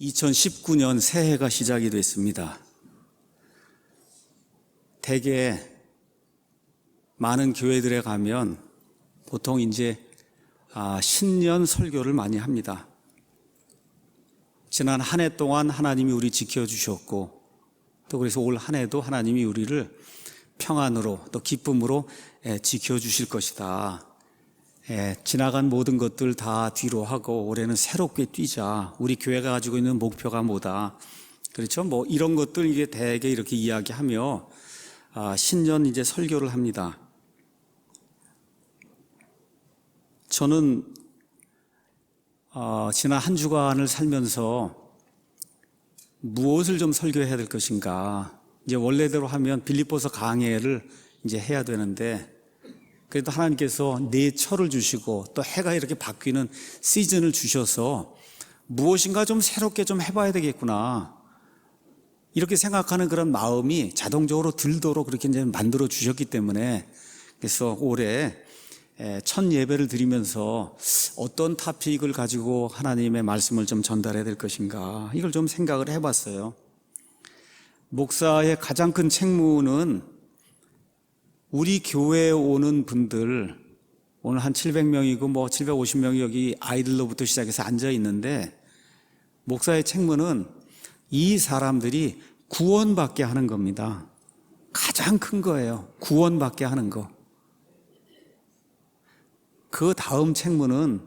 2019년 새해가 시작이 됐습니다. 대개 많은 교회들에 가면 보통 이제 신년 설교를 많이 합니다. 지난 한 해 동안 하나님이 우리 지켜주셨고, 또 그래서 올 한 해도 하나님이 우리를 평안으로 또 기쁨으로 지켜주실 것이다. 지나간 모든 것들 다 뒤로 하고 올해는 새롭게 뛰자. 우리 교회가 가지고 있는 목표가 뭐다. 그렇죠? 뭐 이런 것들 이게 대개 이렇게 이야기하며 신년 이제 설교를 합니다. 저는 지난 한 주간을 살면서 무엇을 좀 설교해야 될 것인가. 이제 원래대로 하면 빌립보서 강해를 이제 해야 되는데, 그래도 하나님께서 내철을 주시고 또 해가 이렇게 바뀌는 시즌을 주셔서 무엇인가 좀 새롭게 좀 해봐야 되겠구나, 이렇게 생각하는 그런 마음이 자동적으로 들도록 그렇게 이제 만들어 주셨기 때문에, 그래서 올해 첫 예배를 드리면서 어떤 토픽을 가지고 하나님의 말씀을 좀 전달해야 될 것인가, 이걸 좀 생각을 해봤어요. 목사의 가장 큰 책무는 우리 교회에 오는 분들, 오늘 한 700명이고 뭐 750명이 여기 아이들로부터 시작해서 앉아 있는데, 목사의 책무는 이 사람들이 구원받게 하는 겁니다. 가장 큰 거예요. 구원받게 하는 거. 그 다음 책무는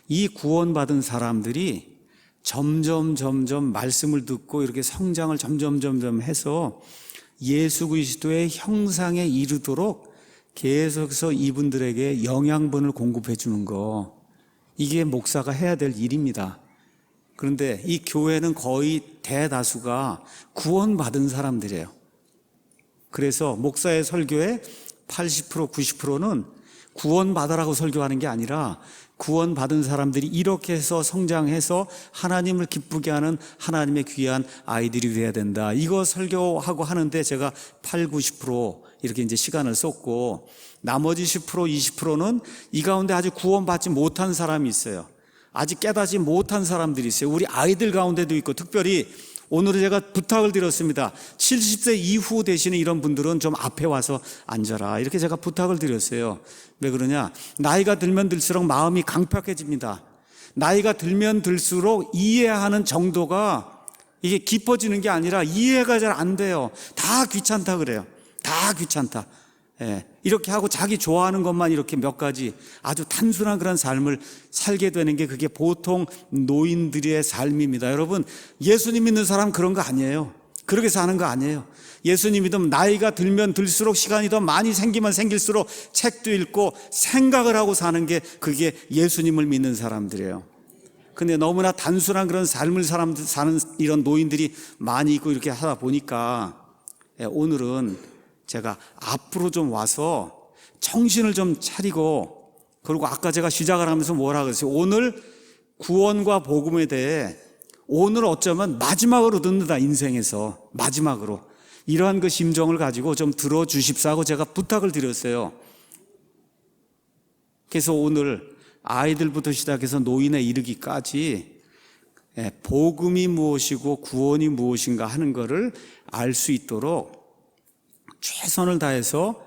이 구원받은 사람들이 점점 말씀을 듣고 이렇게 성장을 점점 해서 예수 그리스도의 형상에 이르도록 계속해서 이분들에게 영양분을 공급해 주는 거, 이게 목사가 해야 될 일입니다. 그런데 이 교회는 거의 대다수가 구원받은 사람들이에요. 그래서 목사의 설교의 80%, 90%는 구원받으라고 설교하는 게 아니라 구원받은 사람들이 이렇게 해서 성장해서 하나님을 기쁘게 하는 하나님의 귀한 아이들이 되어야 된다, 이거 설교하고 하는데 제가 8, 90% 이렇게 이제 시간을 썼고, 나머지 10%, 20%는 이 가운데 아직 구원받지 못한 사람이 있어요. 아직 깨닫지 못한 사람들이 있어요. 우리 아이들 가운데도 있고, 특별히 오늘은 제가 부탁을 드렸습니다. 70세 이후 되시는 이런 분들은 좀 앞에 와서 앉아라, 이렇게 제가 부탁을 드렸어요. 왜 그러냐? 나이가 들면 들수록 마음이 강팍해집니다. 나이가 들면 들수록 이해하는 정도가 이게 깊어지는 게 아니라 이해가 잘 안 돼요. 다 귀찮다 그래요. 다 귀찮다. 이렇게 하고 자기 좋아하는 것만 이렇게 몇 가지 아주 단순한 그런 삶을 살게 되는 게, 그게 보통 노인들의 삶입니다. 여러분, 예수님 믿는 사람 그런 거 아니에요. 그렇게 사는 거 아니에요. 예수님 믿으면 나이가 들면 들수록, 시간이 더 많이 생기면 생길수록 책도 읽고 생각을 하고 사는 게, 그게 예수님을 믿는 사람들이에요. 근데 너무나 단순한 그런 삶을 사는 이런 노인들이 많이 있고, 이렇게 하다 보니까 오늘은 제가 앞으로 좀 와서 정신을 좀 차리고, 그리고 아까 제가 시작을 하면서 뭐라 그랬어요? 오늘 구원과 복음에 대해 오늘 어쩌면 마지막으로 듣는다, 인생에서 마지막으로. 이러한 그 심정을 가지고 좀 들어주십사 하고 제가 부탁을 드렸어요. 그래서 오늘 아이들부터 시작해서 노인에 이르기까지 복음이 무엇이고 구원이 무엇인가 하는 것을 알 수 있도록 최선을 다해서,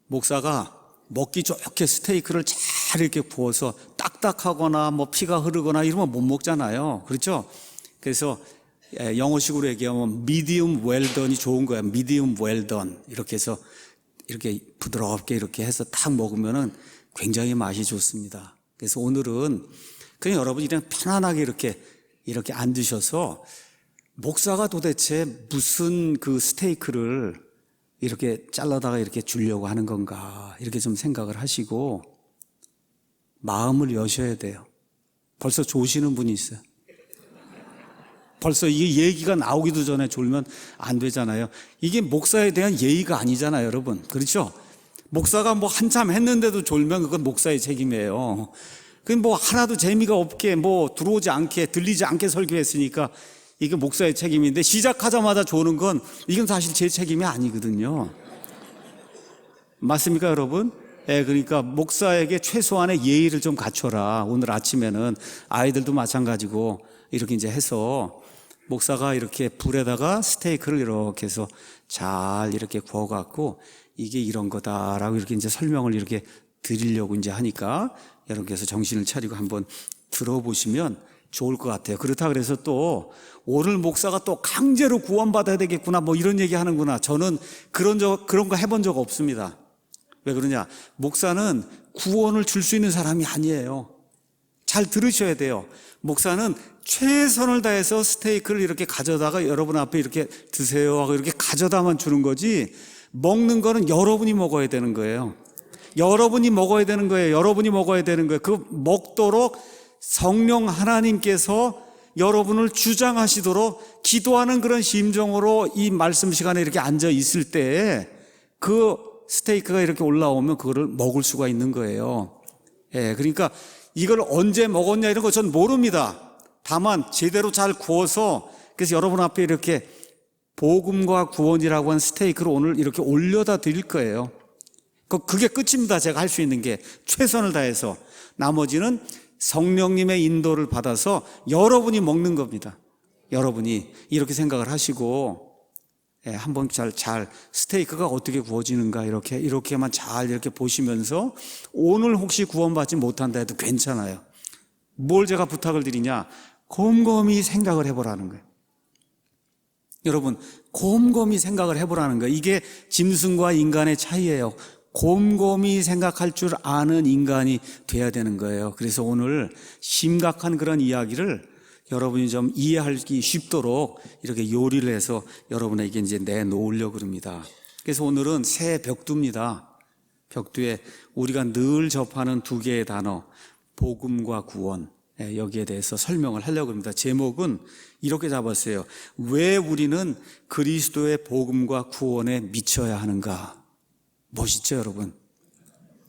목사가 먹기 좋게 스테이크를 잘 이렇게 구워서 딱딱하거나 뭐 피가 흐르거나 이러면 못 먹잖아요. 그렇죠? 그래서 영어식으로 얘기하면 medium well done이 좋은 거야. medium well done. 이렇게 해서 이렇게 부드럽게 이렇게 해서 딱 먹으면은 굉장히 맛이 좋습니다. 그래서 오늘은 그냥 여러분이 그냥 편안하게 이렇게 앉으셔서, 목사가 도대체 무슨 그 스테이크를 이렇게 잘라다가 이렇게 주려고 하는 건가, 이렇게 좀 생각을 하시고 마음을 여셔야 돼요. 벌써 조시는 분이 있어요. 벌써 이게 얘기가 나오기도 전에 졸면 안 되잖아요. 이게 목사에 대한 예의가 아니잖아요, 여러분. 그렇죠? 목사가 뭐 한참 했는데도 졸면 그건 목사의 책임이에요. 그건 뭐 하나도 재미가 없게, 뭐 들어오지 않게, 들리지 않게 설교했으니까 이게 목사의 책임인데, 시작하자마자 조는 건 이건 사실 제 책임이 아니거든요. 맞습니까, 여러분? 그러니까 목사에게 최소한의 예의를 좀 갖춰라. 오늘 아침에는 아이들도 마찬가지고 이렇게 이제 해서 목사가 이렇게 불에다가 스테이크를 이렇게 해서 잘 이렇게 구워갖고 이게 이런 거다라고 이렇게 이제 설명을 이렇게 드리려고 이제 하니까 여러분께서 정신을 차리고 한번 들어보시면 좋을 것 같아요. 그렇다 그래서 또 오늘 목사가 또 강제로 구원받아야 되겠구나 뭐 이런 얘기 하는구나. 저는 그런 거 해본 적 없습니다. 왜 그러냐? 목사는 구원을 줄 수 있는 사람이 아니에요. 잘 들으셔야 돼요. 목사는 최선을 다해서 스테이크를 이렇게 가져다가 여러분 앞에 이렇게 드세요 하고 이렇게 가져다만 주는 거지, 먹는 거는 여러분이 먹어야 되는 거예요. 여러분이 먹어야 되는 거예요. 여러분이 먹어야 되는 거예요. 그 먹도록 성령 하나님께서 여러분을 주장하시도록 기도하는 그런 심정으로 이 말씀 시간에 이렇게 앉아 있을 때 그 스테이크가 이렇게 올라오면 그거를 먹을 수가 있는 거예요. 예, 그러니까 이걸 언제 먹었냐 이런 거 전 모릅니다. 다만 제대로 잘 구워서, 그래서 여러분 앞에 이렇게 복음과 구원이라고 한 스테이크를 오늘 이렇게 올려다 드릴 거예요. 그게 끝입니다. 제가 할 수 있는 게 최선을 다해서. 나머지는 성령님의 인도를 받아서 여러분이 먹는 겁니다. 여러분이 이렇게 생각을 하시고, 예, 한번 잘 스테이크가 어떻게 구워지는가 이렇게만 잘 이렇게 보시면서 오늘 혹시 구원받지 못한다 해도 괜찮아요. 뭘 제가 부탁을 드리냐? 곰곰이 생각을 해보라는 거예요. 여러분, 곰곰이 생각을 해보라는 거예요. 이게 짐승과 인간의 차이예요. 곰곰이 생각할 줄 아는 인간이 돼야 되는 거예요. 그래서 오늘 심각한 그런 이야기를 여러분이 좀 이해하기 쉽도록 이렇게 요리를 해서 여러분에게 이제 내놓으려고 합니다. 그래서 오늘은 새 벽두입니다. 벽두에 우리가 늘 접하는 두 개의 단어, 복음과 구원, 여기에 대해서 설명을 하려고 합니다. 제목은 이렇게 잡았어요. 왜 우리는 그리스도의 복음과 구원에 미쳐야 하는가? 멋있죠, 여러분?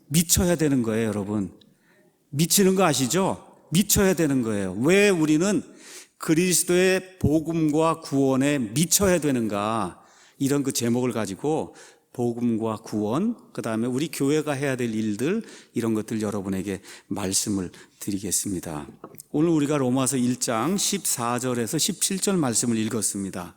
미쳐야 되는 거예요, 여러분. 미치는 거 아시죠? 미쳐야 되는 거예요. 왜 우리는 그리스도의 복음과 구원에 미쳐야 되는가? 이런 그 제목을 가지고 복음과 구원, 그 다음에 우리 교회가 해야 될 일들, 이런 것들 여러분에게 말씀을 드리겠습니다. 오늘 우리가 로마서 1장 14절에서 17절 말씀을 읽었습니다.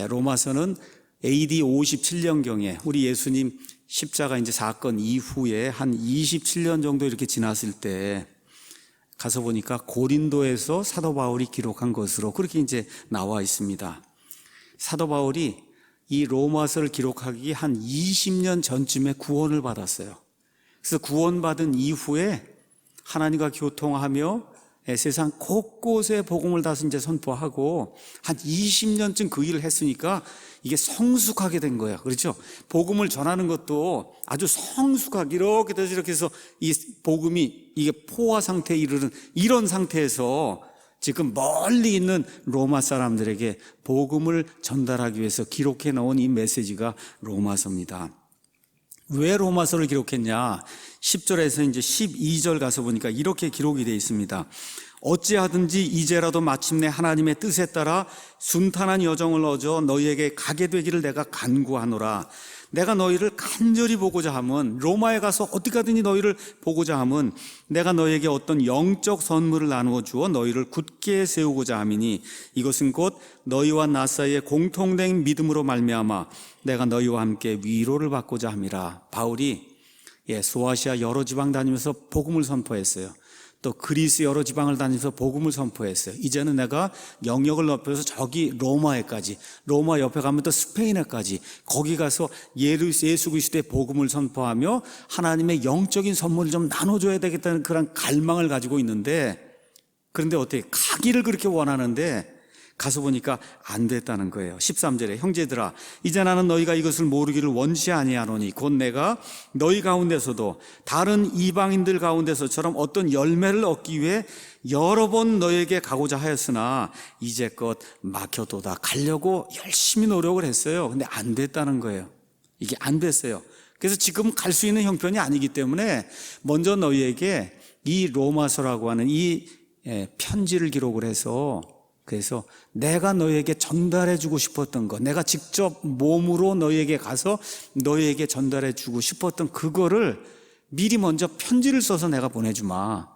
로마서는 AD 57년경에 우리 예수님 십자가 이제 사건 이후에 한 27년 정도 이렇게 지났을 때 가서 보니까 고린도에서 사도 바울이 기록한 것으로 그렇게 이제 나와 있습니다. 사도 바울이 이 로마서를 기록하기 한 20년 전쯤에 구원을 받았어요. 그래서 구원받은 이후에 하나님과 교통하며 세상 곳곳에 복음을 다시 이제 선포하고 한 20년쯤 그 일을 했으니까 이게 성숙하게 된 거예요. 그렇죠? 복음을 전하는 것도 아주 성숙하게 이렇게 해서 이 복음이 이게 포화 상태에 이르는 이런 상태에서 지금 멀리 있는 로마 사람들에게 복음을 전달하기 위해서 기록해 놓은 이 메시지가 로마서입니다. 왜 로마서를 기록했냐? 10절에서 이제 12절 가서 보니까 이렇게 기록이 되어 있습니다. 어찌하든지 이제라도 마침내 하나님의 뜻에 따라 순탄한 여정을 얻어 너희에게 가게 되기를 내가 간구하노라. 내가 너희를 간절히 보고자 함은, 로마에 가서 어떻게 하든지 너희를 보고자 함은 내가 너희에게 어떤 영적 선물을 나누어 주어 너희를 굳게 세우고자 함이니 이것은 곧 너희와 나 사이에 공통된 믿음으로 말미암아 내가 너희와 함께 위로를 받고자 함이라. 바울이 소아시아 여러 지방 다니면서 복음을 선포했어요. 또 그리스 여러 지방을 다니면서 복음을 선포했어요. 이제는 내가 영역을 넓혀서 저기 로마에까지, 로마 옆에 가면 또 스페인에까지, 거기 가서 예수 그리스도의 복음을 선포하며 하나님의 영적인 선물을 좀 나눠줘야 되겠다는 그런 갈망을 가지고 있는데, 그런데 어떻게 가기를 그렇게 원하는데 가서 보니까 안 됐다는 거예요. 13절에 형제들아 이제 나는 너희가 이것을 모르기를 원치 아니하노니 곧 내가 너희 가운데서도 다른 이방인들 가운데서처럼 어떤 열매를 얻기 위해 여러 번 너희에게 가고자 하였으나 이제껏 막혀도다. 가려고 열심히 노력을 했어요. 근데 안 됐다는 거예요. 이게 안 됐어요. 그래서 지금 갈 수 있는 형편이 아니기 때문에 먼저 너희에게 이 로마서라고 하는 이 편지를 기록을 해서, 그래서 내가 너희에게 전달해 주고 싶었던 거, 내가 직접 몸으로 너희에게 가서 너희에게 전달해 주고 싶었던 그거를 미리 먼저 편지를 써서 내가 보내주마.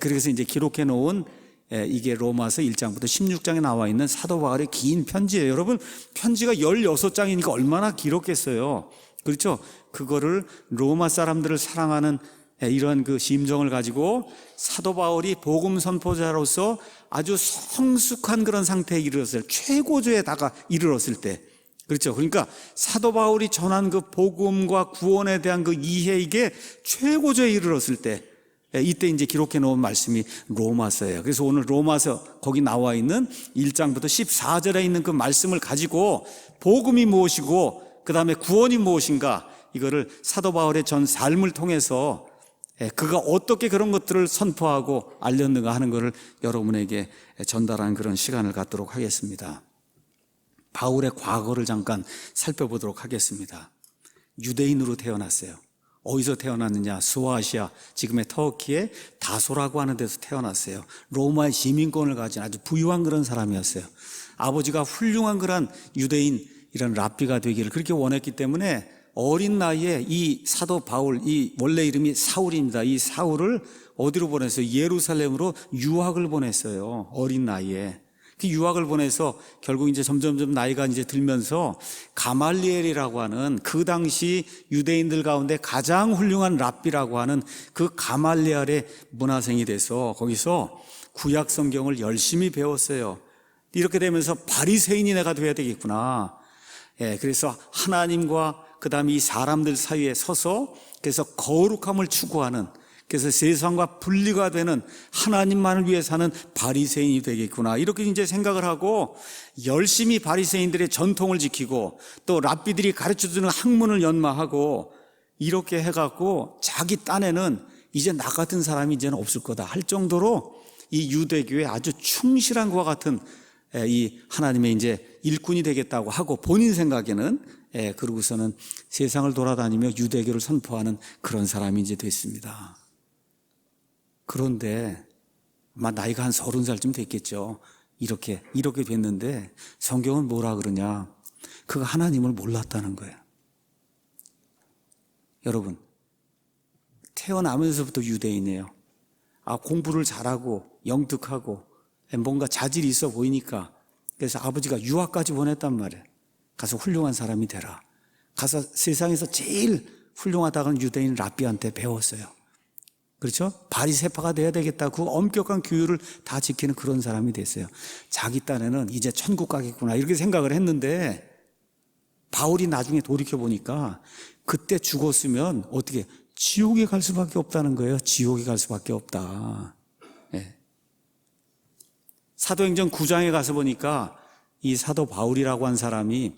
그래서 이제 기록해 놓은 이게 로마서 1장부터 16장에 나와 있는 사도 바울의 긴 편지예요. 여러분, 편지가 16장이니까 얼마나 길었겠어요. 그렇죠? 그거를 로마 사람들을 사랑하는 이런 그 심정을 가지고 사도 바울이 복음 선포자로서 아주 성숙한 그런 상태에 이르렀을 때, 최고조에 이르렀을 때, 그렇죠? 그러니까 사도 바울이 전한 그 복음과 구원에 대한 그 이해, 이게 최고조에 이르렀을 때, 이때 이제 기록해 놓은 말씀이 로마서예요. 그래서 오늘 로마서 거기 나와 있는 1장부터 14절에 있는 그 말씀을 가지고 복음이 무엇이고 그 다음에 구원이 무엇인가, 이거를 사도 바울의 전 삶을 통해서 그가 어떻게 그런 것들을 선포하고 알렸는가 하는 것을 여러분에게 전달하는 그런 시간을 갖도록 하겠습니다. 바울의 과거를 잠깐 살펴보도록 하겠습니다. 유대인으로 태어났어요. 어디서 태어났느냐? 소아시아, 지금의 터키의 다소라고 하는 데서 태어났어요. 로마의 시민권을 가진 아주 부유한 그런 사람이었어요. 아버지가 훌륭한 그런 유대인, 이런 랍비가 되기를 그렇게 원했기 때문에 어린 나이에 이 사도 바울, 이 원래 이름이 사울입니다. 이 사울을 어디로 보냈어요? 예루살렘으로 유학을 보냈어요. 어린 나이에. 그 유학을 보내서 결국 이제 점점점 나이가 이제 들면서 가말리엘이라고 하는 그 당시 유대인들 가운데 가장 훌륭한 랍비라고 하는 그 가말리엘의 문화생이 돼서 거기서 구약 성경을 열심히 배웠어요. 이렇게 되면서 바리새인이 내가 돼야 되겠구나. 그래서 하나님과 그 다음에 이 사람들 사이에 서서 그래서 거룩함을 추구하는, 그래서 세상과 분리가 되는 하나님만을 위해 사는 바리새인이 되겠구나, 이렇게 이제 생각을 하고 열심히 바리새인들의 전통을 지키고 또 랍비들이 가르쳐주는 학문을 연마하고 이렇게 해갖고 자기 딴에는 이제 나 같은 사람이 이제는 없을 거다 할 정도로 이 유대교에 아주 충실한 것과 같은 이 하나님의 이제 일꾼이 되겠다고 하고 본인 생각에는 그러고서는 세상을 돌아다니며 유대교를 선포하는 그런 사람이 이제 됐습니다. 그런데 아마 나이가 한 30살쯤 됐겠죠. 이렇게 됐는데 성경은 뭐라 그러냐? 그가 하나님을 몰랐다는 거예요. 여러분, 태어나면서부터 유대인이에요. 공부를 잘하고 영특하고 뭔가 자질이 있어 보이니까 그래서 아버지가 유학까지 보냈단 말이에요. 가서 훌륭한 사람이 되라. 가서 세상에서 제일 훌륭하다는 유대인 랍비한테 배웠어요. 그렇죠? 바리새파가 돼야 되겠다. 그 엄격한 규율을 다 지키는 그런 사람이 됐어요. 자기 딴에는 이제 천국 가겠구나 이렇게 생각을 했는데 바울이 나중에 돌이켜보니까 그때 죽었으면 어떻게 지옥에 갈 수밖에 없다는 거예요. 지옥에 갈 수밖에 없다. 사도행전 9장에 가서 보니까 이 사도 바울이라고 한 사람이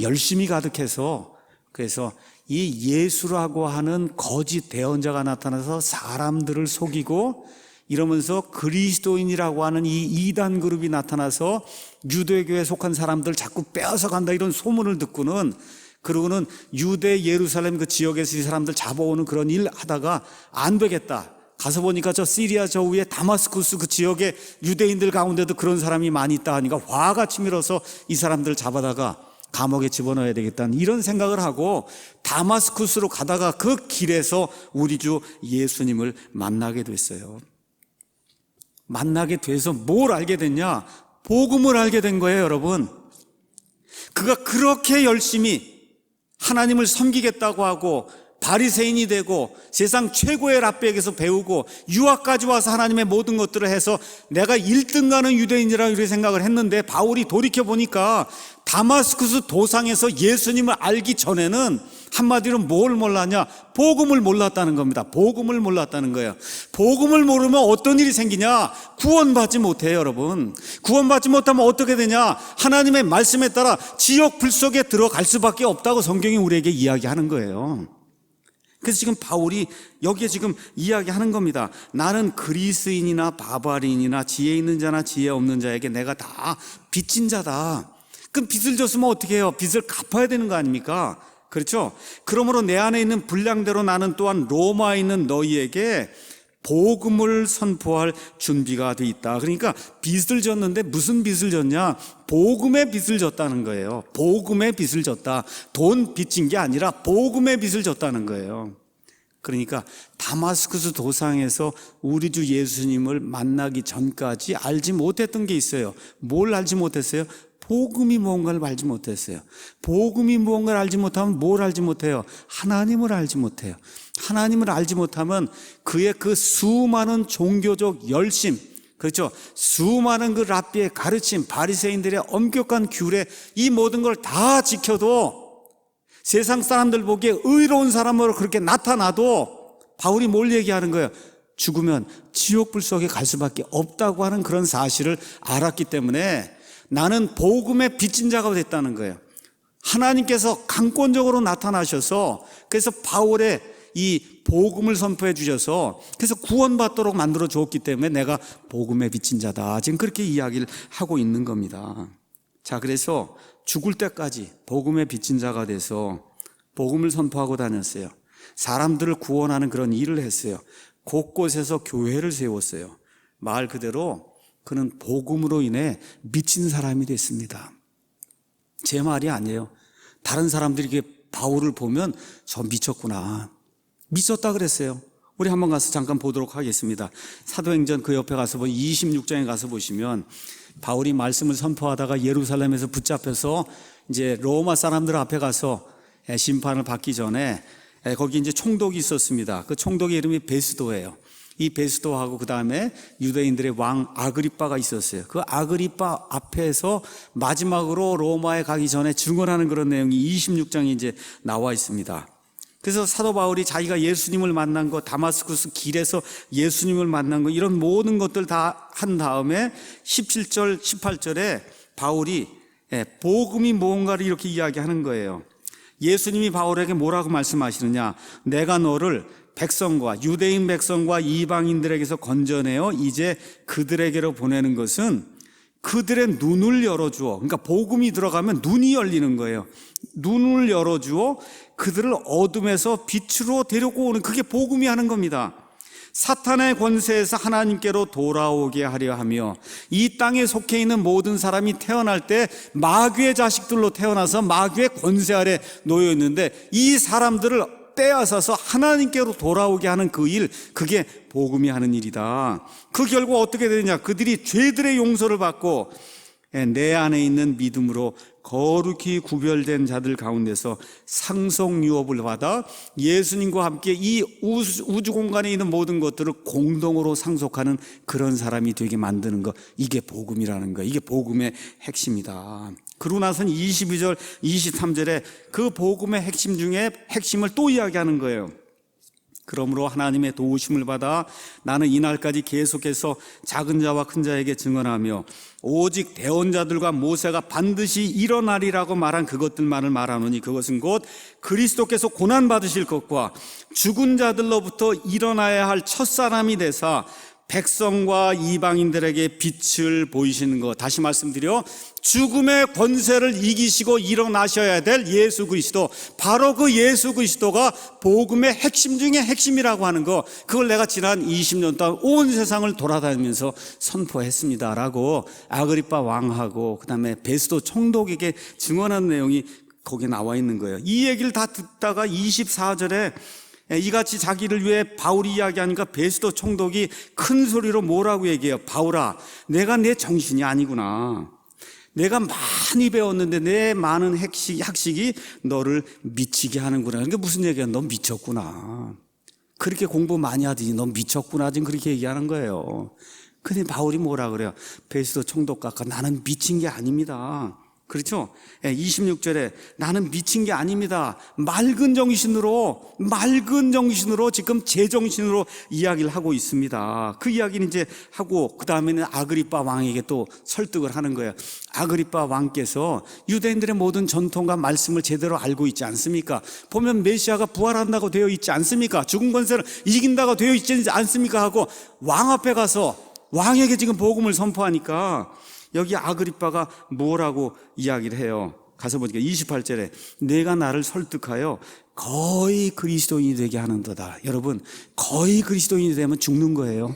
열심히 가득해서 그래서 이 예수라고 하는 거짓 대언자가 나타나서 사람들을 속이고 이러면서 그리스도인이라고 하는 이 이단 그룹이 나타나서 유대교에 속한 사람들 자꾸 빼앗아 간다 이런 소문을 듣고는, 그러고는 유대 예루살렘 그 지역에서 이 사람들 잡아오는 그런 일 하다가 안 되겠다. 가서 보니까 저 시리아 저 위에 다마스쿠스 그 지역에 유대인들 가운데도 그런 사람이 많이 있다 하니까 화가 치밀어서 이 사람들 잡아다가 감옥에 집어넣어야 되겠다는 이런 생각을 하고 다마스쿠스로 가다가 그 길에서 우리 주 예수님을 만나게 됐어요. 만나게 돼서 뭘 알게 됐냐? 복음을 알게 된 거예요, 여러분. 그가 그렇게 열심히 하나님을 섬기겠다고 하고 바리새인이 되고 세상 최고의 랍비에게서 배우고 유학까지 와서 하나님의 모든 것들을 해서 내가 1등 가는 유대인이라고 이렇게 생각을 했는데 바울이 돌이켜보니까 다마스쿠스 도상에서 예수님을 알기 전에는 한마디로 뭘 몰랐냐? 복음을 몰랐다는 겁니다. 복음을 몰랐다는 거예요. 복음을 모르면 어떤 일이 생기냐? 구원받지 못해요, 여러분. 구원받지 못하면 어떻게 되냐? 하나님의 말씀에 따라 지옥 불 속에 들어갈 수밖에 없다고 성경이 우리에게 이야기하는 거예요. 그래서 지금 바울이 여기에 지금 이야기하는 겁니다. 나는 그리스인이나 바바리인이나 지혜 있는 자나 지혜 없는 자에게 내가 다 빚진 자다. 그럼 빚을 졌으면 어떻게 해요? 빚을 갚아야 되는 거 아닙니까? 그렇죠? 그러므로 내 안에 있는 분량대로 나는 또한 로마에 있는 너희에게 복음을 선포할 준비가 돼 있다. 그러니까 빚을 졌는데 무슨 빚을 졌냐? 복음의 빚을 졌다는 거예요. 복음의 빚을 졌다. 돈 빚진 게 아니라 복음의 빚을 졌다는 거예요. 그러니까 다마스쿠스 도상에서 우리 주 예수님을 만나기 전까지 알지 못했던 게 있어요. 뭘 알지 못했어요? 복음이 무언가를 알지 못했어요. 복음이 무언가를 알지 못하면 뭘 알지 못해요? 하나님을 알지 못해요. 하나님을 알지 못하면 그의 그 수많은 종교적 열심, 그렇죠? 수많은 그 랍비의 가르침, 바리새인들의 엄격한 규례, 이 모든 걸 다 지켜도 세상 사람들 보기에 의로운 사람으로 그렇게 나타나도 바울이 뭘 얘기하는 거예요? 죽으면 지옥불 속에 갈 수밖에 없다고 하는 그런 사실을 알았기 때문에 나는 복음의 빚진 자가 됐다는 거예요. 하나님께서 강권적으로 나타나셔서 그래서 바울의 이 복음을 선포해 주셔서 그래서 구원받도록 만들어 주었기 때문에 내가 복음의 빚진 자다. 지금 그렇게 이야기를 하고 있는 겁니다. 자, 그래서 죽을 때까지 복음의 빚진 자가 돼서 복음을 선포하고 다녔어요. 사람들을 구원하는 그런 일을 했어요. 곳곳에서 교회를 세웠어요. 말 그대로 그는 복음으로 인해 미친 사람이 됐습니다. 제 말이 아니에요. 다른 사람들이 이렇게 바울을 보면 저 미쳤구나, 미쳤다 그랬어요. 우리 한번 가서 잠깐 보도록 하겠습니다. 사도행전 그 옆에 가서 26장에 가서 보시면 바울이 말씀을 선포하다가 예루살렘에서 붙잡혀서 이제 로마 사람들 앞에 가서 심판을 받기 전에 거기 이제 총독이 있었습니다. 그 총독의 이름이 베스도예요. 이 베스도하고 그 다음에 유대인들의 왕 아그리빠가 있었어요. 그 아그리빠 앞에서 마지막으로 로마에 가기 전에 증언하는 그런 내용이 26장에 이제 나와 있습니다. 그래서 사도 바울이 자기가 예수님을 만난 거, 다마스쿠스 길에서 예수님을 만난 거, 이런 모든 것들 다 한 다음에 17절, 18절에 바울이 복음이 무언가를 이렇게 이야기하는 거예요. 예수님이 바울에게 뭐라고 말씀하시느냐? 내가 너를 백성과 유대인 백성과 이방인들에게서 건져내어 이제 그들에게로 보내는 것은 그들의 눈을 열어주어, 그러니까 복음이 들어가면 눈이 열리는 거예요. 눈을 열어주어 그들을 어둠에서 빛으로 데리고 오는, 그게 복음이 하는 겁니다. 사탄의 권세에서 하나님께로 돌아오게 하려 하며, 이 땅에 속해 있는 모든 사람이 태어날 때 마귀의 자식들로 태어나서 마귀의 권세 아래 놓여 있는데 이 사람들을 빼앗아서 하나님께로 돌아오게 하는 그 일, 그게 복음이 하는 일이다. 그 결과 어떻게 되느냐? 그들이 죄들의 용서를 받고 내 안에 있는 믿음으로 거룩히 구별된 자들 가운데서 상속 유업을 받아 예수님과 함께 이 우주 공간에 있는 모든 것들을 공동으로 상속하는 그런 사람이 되게 만드는 것, 이게 복음이라는 거, 이게 복음의 핵심이다. 그러고 나서는 22절, 23절에 그 복음의 핵심 중에 핵심을 또 이야기하는 거예요. 그러므로 하나님의 도우심을 받아 나는 이날까지 계속해서 작은 자와 큰 자에게 증언하며 오직 대언자들과 모세가 반드시 일어나리라고 말한 그것들만을 말하노니, 그것은 곧 그리스도께서 고난받으실 것과 죽은 자들로부터 일어나야 할 첫사람이 되사 백성과 이방인들에게 빛을 보이시는 것. 다시 말씀드려, 죽음의 권세를 이기시고 일어나셔야 될 예수 그리스도, 바로 그 예수 그리스도가 복음의 핵심 중에 핵심이라고 하는 거, 그걸 내가 지난 20년 동안 온 세상을 돌아다니면서 선포했습니다라고 아그리빠 왕하고 그 다음에 베스도 총독에게 증언한 내용이 거기에 나와 있는 거예요. 이 얘기를 다 듣다가 24절에 이같이 자기를 위해 바울이 이야기하니까 베스도 총독이 큰 소리로 뭐라고 얘기해요? 바울아, 내가 내 정신이 아니구나. 내가 많이 배웠는데 내 많은 학식이 너를 미치게 하는구나. 그러니까 무슨 얘기야? 너 미쳤구나. 그렇게 공부 많이 하더니 너 미쳤구나. 지금 그렇게 얘기하는 거예요. 근데 바울이 뭐라 그래요? 베스도 총독과 나는 미친 게 아닙니다. 그렇죠? 26절에 나는 미친 게 아닙니다. 맑은 정신으로 지금 제정신으로 이야기를 하고 있습니다. 그 이야기는 이제 하고 그 다음에는 아그리빠 왕에게 또 설득을 하는 거예요. 아그리빠 왕께서 유대인들의 모든 전통과 말씀을 제대로 알고 있지 않습니까? 보면 메시아가 부활한다고 되어 있지 않습니까? 죽은 권세를 이긴다고 되어 있지 않습니까? 하고 왕 앞에 가서 왕에게 지금 복음을 선포하니까 여기 아그리빠가 뭐라고 이야기를 해요? 가서 보니까 28절에 내가 나를 설득하여 거의 그리스도인이 되게 하는도다. 여러분, 거의 그리스도인이 되면 죽는 거예요.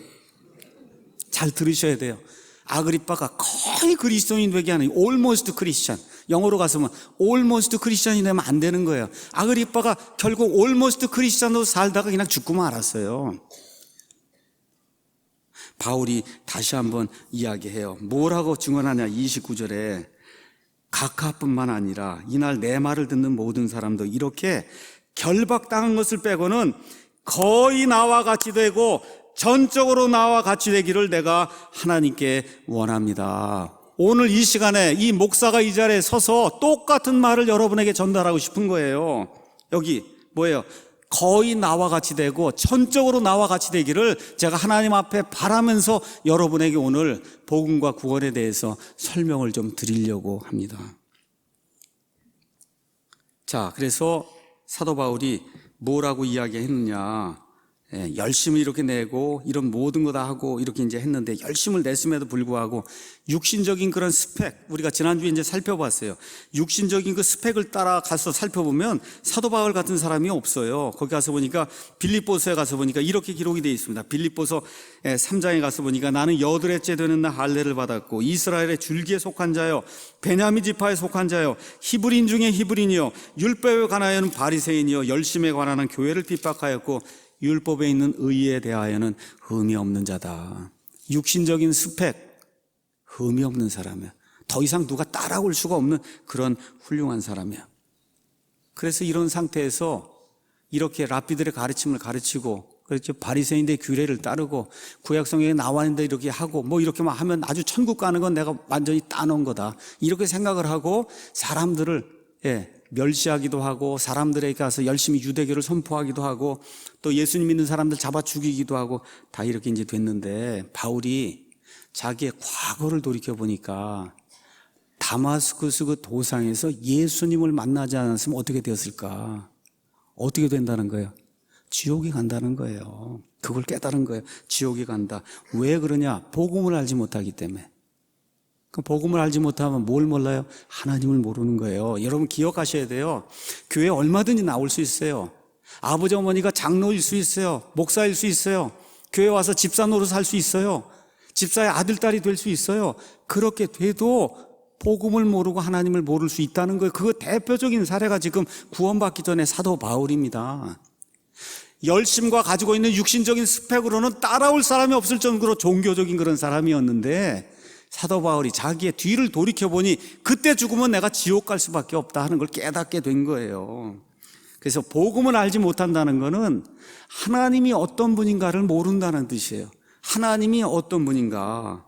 잘 들으셔야 돼요. 아그리빠가 거의 그리스도인 되게 하는, almost Christian. 영어로 가서 보면 almost Christian이 되면 안 되는 거예요. 아그리빠가 결국 almost Christian으로 살다가 그냥 죽고 말았어요. 바울이 다시 한번 이야기해요. 뭐라고 증언하냐, 29절에. 각하뿐만 아니라 이날 내 말을 듣는 모든 사람도 이렇게 결박당한 것을 빼고는 거의 나와 같이 되고 전적으로 나와 같이 되기를 내가 하나님께 원합니다. 오늘 이 시간에 이 목사가 이 자리에 서서 똑같은 말을 여러분에게 전달하고 싶은 거예요. 여기 뭐예요? 거의 나와 같이 되고 전적으로 나와 같이 되기를 제가 하나님 앞에 바라면서 여러분에게 오늘 복음과 구원에 대해서 설명을 좀 드리려고 합니다. 자, 그래서 사도 바울이 뭐라고 이야기했느냐. 열심히 이렇게 내고 이런 모든 거 다 하고 이렇게 이제 했는데, 열심을 냈음에도 불구하고 육신적인 그런 스펙, 우리가 지난주에 이제 살펴봤어요. 육신적인 그 스펙을 따라가서 살펴보면 사도 바울 같은 사람이 없어요. 거기 가서 보니까 빌립보서에 가서 보니까 이렇게 기록이 되어 있습니다. 빌립보서 3장에 가서 보니까 나는 여드렛째 되는 날 할례를 받았고 이스라엘의 줄기에 속한 자여 베냐민 지파에 속한 자여 히브리인 중에 히브리인이여 율법에 관하여는 바리새인이여 열심에 관한 교회를 핍박하였고 율법에 있는 의에 대하여는 흠이 없는 자다. 육신적인 스펙, 흠이 없는 사람이야. 더 이상 누가 따라올 수가 없는 그런 훌륭한 사람이야. 그래서 이런 상태에서 이렇게 랍비들의 가르침을 가르치고, 그렇죠, 바리새인들의 규례를 따르고 구약성경에 나와 있는데 이렇게 하고 뭐 이렇게만 하면 아주 천국 가는 건 내가 완전히 따놓은 거다, 이렇게 생각을 하고 사람들을 멸시하기도 하고 사람들에게 가서 열심히 유대교를 선포하기도 하고 또 예수님 믿는 사람들 잡아 죽이기도 하고 다 이렇게 이제 됐는데, 바울이 자기의 과거를 돌이켜보니까 다마스쿠스 그 도상에서 예수님을 만나지 않았으면 어떻게 되었을까? 어떻게 된다는 거예요? 지옥에 간다는 거예요. 그걸 깨달은 거예요. 지옥에 간다. 왜 그러냐? 복음을 알지 못하기 때문에. 그 복음을 알지 못하면 뭘 몰라요? 하나님을 모르는 거예요. 여러분 기억하셔야 돼요. 교회에 얼마든지 나올 수 있어요. 아버지 어머니가 장로일 수 있어요. 목사일 수 있어요. 교회 와서 집사 노릇 할 수 있어요. 집사의 아들, 딸이 될 수 있어요. 그렇게 돼도 복음을 모르고 하나님을 모를 수 있다는 거예요. 그 대표적인 사례가 지금 구원받기 전에 사도 바울입니다. 열심과 가지고 있는 육신적인 스펙으로는 따라올 사람이 없을 정도로 종교적인 그런 사람이었는데, 사도 바울이 자기의 뒤를 돌이켜보니 그때 죽으면 내가 지옥 갈 수밖에 없다 하는 걸 깨닫게 된 거예요. 그래서 복음을 알지 못한다는 것은 하나님이 어떤 분인가를 모른다는 뜻이에요. 하나님이 어떤 분인가.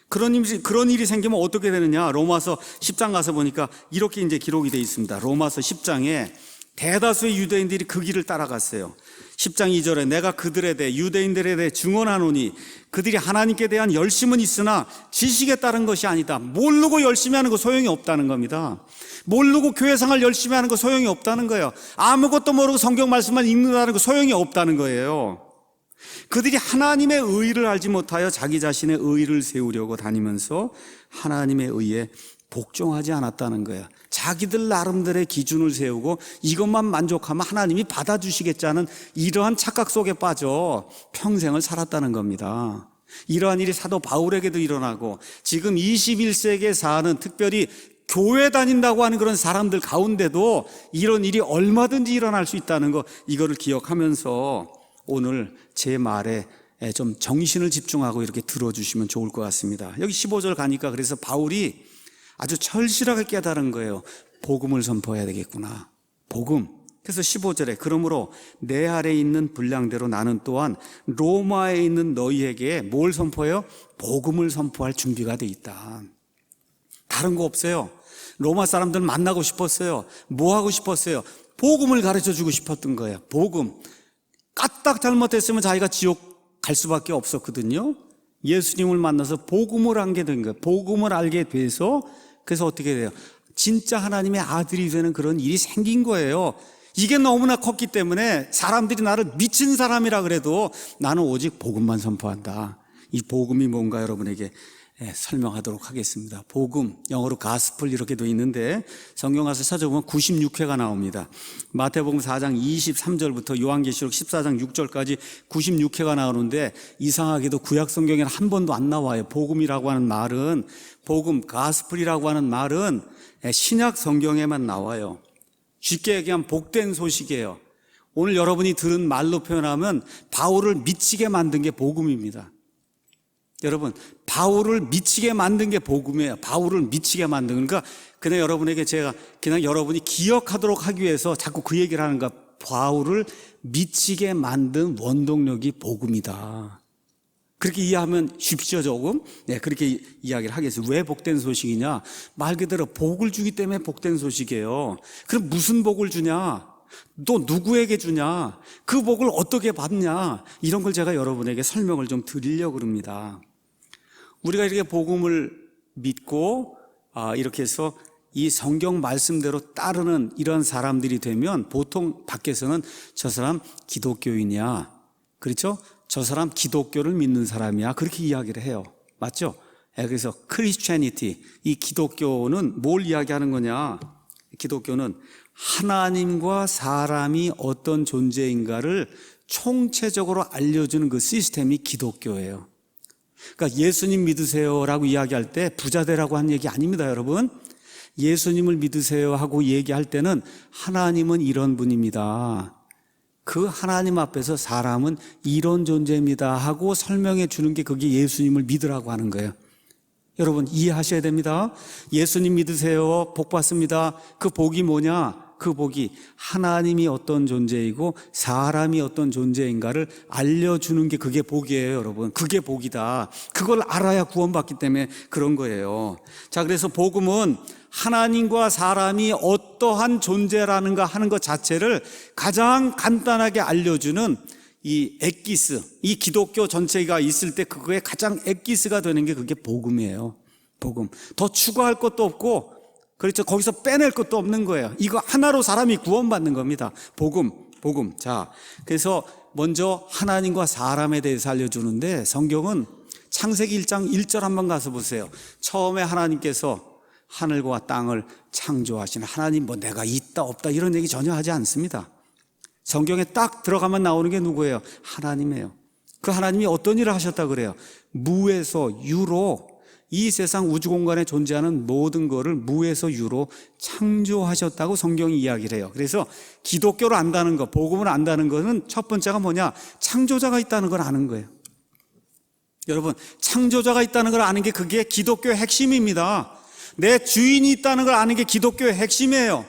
그런 일이 생기면 어떻게 되느냐. 로마서 10장 가서 보니까 이렇게 이제 기록이 되어 있습니다. 로마서 10장에 대다수의 유대인들이 그 길을 따라갔어요. 10장 2절에 내가 그들에 대해 유대인들에 대해 증언하노니 그들이 하나님께 대한 열심은 있으나 지식에 따른 것이 아니다. 모르고 열심히 하는 거 소용이 없다는 겁니다. 모르고 교회생활 열심히 하는 거 소용이 없다는 거예요. 아무것도 모르고 성경 말씀만 읽는다는 거 소용이 없다는 거예요. 그들이 하나님의 의를 알지 못하여 자기 자신의 의를 세우려고 다니면서 하나님의 의에 복종하지 않았다는 거예요. 자기들 나름대로의 기준을 세우고 이것만 만족하면 하나님이 받아주시겠다는 이러한 착각 속에 빠져 평생을 살았다는 겁니다. 이러한 일이 사도 바울에게도 일어나고 지금 21세기에 사는, 특별히 교회 다닌다고 하는 그런 사람들 가운데도 이런 일이 얼마든지 일어날 수 있다는 거, 이거를 기억하면서 오늘 제 말에 좀 정신을 집중하고 이렇게 들어주시면 좋을 것 같습니다. 여기 15절 가니까 그래서 바울이 아주 절실하게 깨달은 거예요. 복음을 선포해야 되겠구나. 복음. 그래서 15절에 그러므로 내 아래에 있는 분량대로 나는 또한 로마에 있는 너희에게 뭘 선포해요? 복음을 선포할 준비가 돼 있다. 다른 거 없어요. 로마 사람들 만나고 싶었어요. 뭐 하고 싶었어요? 복음을 가르쳐 주고 싶었던 거예요. 복음. 까딱 잘못했으면 자기가 지옥 갈 수밖에 없었거든요. 예수님을 만나서 복음을 알게 된 거예요. 복음을 알게 돼서 그래서 어떻게 돼요? 진짜 하나님의 아들이 되는 그런 일이 생긴 거예요. 이게 너무나 컸기 때문에 사람들이 나를 미친 사람이라 그래도 나는 오직 복음만 선포한다. 이 복음이 뭔가 여러분에게 설명하도록 하겠습니다. 복음, 영어로 가스플 이렇게 돼 있는데 성경 가서 찾아보면 96회가 나옵니다. 마태복음 4장 23절부터 요한계시록 14장 6절까지 96회가 나오는데 이상하게도 구약 성경에는 한 번도 안 나와요. 복음이라고 하는 말은, 복음, 가스플이라고 하는 말은 신약 성경에만 나와요. 쉽게 얘기하면 복된 소식이에요. 오늘 여러분이 들은 말로 표현하면 바울을 미치게 만든 게 복음입니다. 여러분, 바울을 미치게 만든 게 복음이에요. 바울을 미치게 만든, 그러니까 그냥 여러분에게 제가 그냥 여러분이 기억하도록 하기 위해서 자꾸 그 얘기를 하는 거야. 바울을 미치게 만든 원동력이 복음이다. 그렇게 이해하면 쉽죠, 조금? 그렇게 이야기를 하겠어요. 왜 복된 소식이냐? 말 그대로 복을 주기 때문에 복된 소식이에요. 그럼 무슨 복을 주냐? 또 누구에게 주냐? 그 복을 어떻게 받냐? 이런 걸 제가 여러분에게 설명을 좀 드리려고 합니다. 우리가 이렇게 복음을 믿고 이렇게 해서 이 성경 말씀대로 따르는 이런 사람들이 되면 보통 밖에서는 저 사람 기독교인이야, 그렇죠? 저 사람 기독교를 믿는 사람이야, 그렇게 이야기를 해요. 맞죠? 그래서 크리스천니티, 이 기독교는 뭘 이야기하는 거냐? 기독교는 하나님과 사람이 어떤 존재인가를 총체적으로 알려주는 그 시스템이 기독교예요. 그러니까 예수님 믿으세요라고 이야기할 때 부자 되라고 한 얘기 아닙니다, 여러분. 예수님을 믿으세요 하고 얘기할 때는 하나님은 이런 분입니다, 그 하나님 앞에서 사람은 이런 존재입니다 하고 설명해 주는 게 그게 예수님을 믿으라고 하는 거예요. 여러분 이해하셔야 됩니다. 예수님 믿으세요, 복 받습니다. 그 복이 뭐냐? 그 복이 하나님이 어떤 존재이고 사람이 어떤 존재인가를 알려주는 게 그게 복이에요, 여러분. 그게 복이다. 그걸 알아야 구원받기 때문에 그런 거예요. 자, 그래서 복음은 하나님과 사람이 어떠한 존재라는가 하는 것 자체를 가장 간단하게 알려주는 이 엑기스, 이 기독교 전체가 있을 때 그거에 가장 엑기스가 되는 게 그게 복음이에요. 복음. 더 추가할 것도 없고, 그렇죠, 거기서 빼낼 것도 없는 거예요. 이거 하나로 사람이 구원받는 겁니다. 복음. 자, 그래서 먼저 하나님과 사람에 대해서 알려주는데 성경은 창세기 1장 1절 한번 가서 보세요. 처음에 하나님께서 하늘과 땅을 창조하신 하나님, 뭐 내가 있다 없다 이런 얘기 전혀 하지 않습니다. 성경에 딱 들어가면 나오는 게 누구예요? 하나님이에요. 그 하나님이 어떤 일을 하셨다 그래요? 무에서 유로 이 세상 우주 공간에 존재하는 모든 것을 무에서 유로 창조하셨다고 성경이 이야기를 해요. 그래서 기독교를 안다는 것, 복음을 안다는 것은 첫 번째가 뭐냐? 창조자가 있다는 걸 아는 거예요. 여러분, 창조자가 있다는 걸 아는 게 그게 기독교의 핵심입니다. 내 주인이 있다는 걸 아는 게 기독교의 핵심이에요.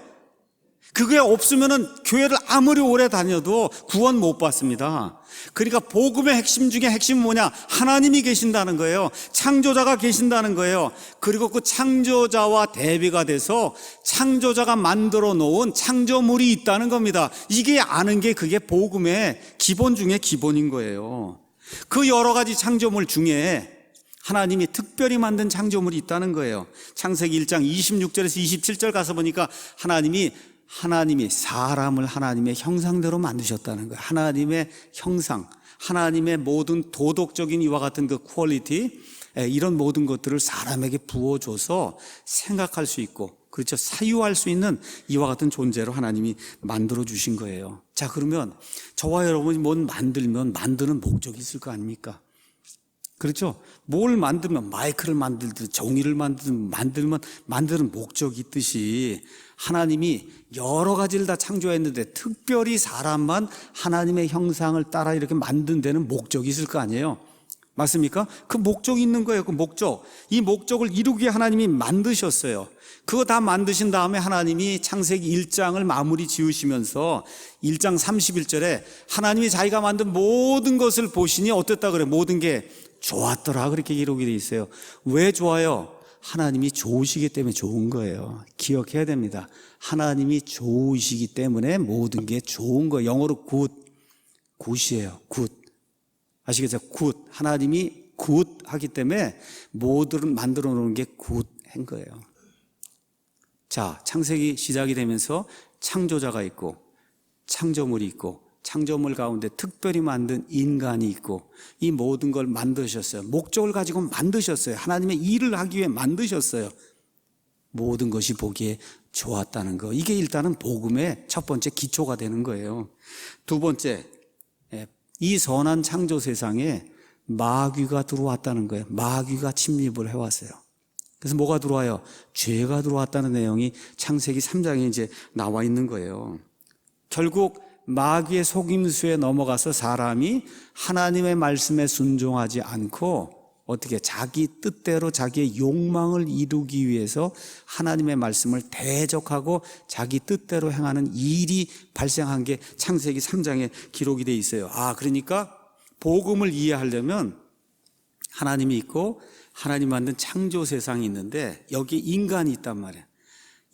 그게 없으면은 교회를 아무리 오래 다녀도 구원 못 받습니다. 그러니까 복음의 핵심 중에 핵심은 뭐냐? 하나님이 계신다는 거예요. 창조자가 계신다는 거예요. 그리고 그 창조자와 대비가 돼서 창조자가 만들어 놓은 창조물이 있다는 겁니다. 이게 아는 게 그게 복음의 기본 중에 기본인 거예요. 그 여러 가지 창조물 중에 하나님이 특별히 만든 창조물이 있다는 거예요. 창세기 1장 26절에서 27절 가서 보니까 하나님이 사람을 하나님의 형상대로 만드셨다는 거예요. 하나님의 형상, 하나님의 모든 도덕적인 이와 같은 그 퀄리티, 이런 모든 것들을 사람에게 부어줘서 생각할 수 있고, 그렇죠, 사유할 수 있는 이와 같은 존재로 하나님이 만들어 주신 거예요. 자, 그러면 저와 여러분이 뭘 만들면 만드는 목적이 있을 거 아닙니까? 그렇죠? 뭘 만들면, 마이크를 만들든 종이를 만들면 만드는 목적이 있듯이 하나님이 여러 가지를 다 창조했는데 특별히 사람만 하나님의 형상을 따라 이렇게 만든 데는 목적이 있을 거 아니에요? 맞습니까? 그 목적이 있는 거예요. 그 목적. 이 목적을 이루게 하나님이 만드셨어요. 그거 다 만드신 다음에 하나님이 창세기 1장을 마무리 지으시면서 1장 31절에 하나님이 자기가 만든 모든 것을 보시니 어땠다 그래요? 모든 게 좋았더라, 그렇게 기록이 되어 있어요. 왜 좋아요? 하나님이 좋으시기 때문에 좋은 거예요. 기억해야 됩니다. 하나님이 좋으시기 때문에 모든 게 좋은 거예요. 영어로 굿이에요. 굿. 아시겠죠? 굿. 하나님이 굿하기 때문에 모두를 만들어 놓은 게 굿한 거예요. 자, 창세기 시작이 되면서 창조자가 있고 창조물이 있고 창조물 가운데 특별히 만든 인간이 있고 이 모든 걸 만드셨어요. 목적을 가지고 만드셨어요. 하나님의 일을 하기 위해 만드셨어요. 모든 것이 보기에 좋았다는 거. 이게 일단은 복음의 첫 번째 기초가 되는 거예요. 두 번째, 이 선한 창조 세상에 마귀가 들어왔다는 거예요. 마귀가 침입을 해왔어요. 그래서 뭐가 들어와요? 죄가 들어왔다는 내용이 창세기 3장에 이제 나와 있는 거예요. 결국 마귀의 속임수에 넘어가서 사람이 하나님의 말씀에 순종하지 않고 어떻게 자기 뜻대로 자기의 욕망을 이루기 위해서 하나님의 말씀을 대적하고 자기 뜻대로 행하는 일이 발생한 게 창세기 3장에 기록이 돼 있어요. 그러니까 복음을 이해하려면 하나님이 있고 하나님 만든 창조 세상이 있는데 여기에 인간이 있단 말이에요.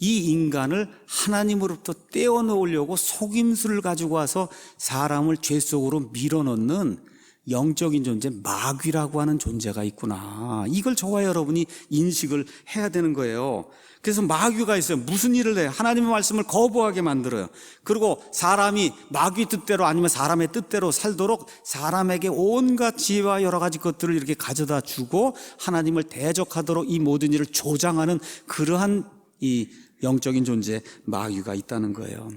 이 인간을 하나님으로부터 떼어놓으려고 속임수를 가지고 와서 사람을 죄 속으로 밀어넣는 영적인 존재, 마귀라고 하는 존재가 있구나. 이걸 저와 여러분이 인식을 해야 되는 거예요. 그래서 마귀가 있어요. 무슨 일을 해요? 하나님의 말씀을 거부하게 만들어요. 그리고 사람이 마귀 뜻대로 아니면 사람의 뜻대로 살도록 사람에게 온갖 지혜와 여러 가지 것들을 이렇게 가져다 주고 하나님을 대적하도록 이 모든 일을 조장하는 그러한 이 영적인 존재, 마귀가 있다는 거예요.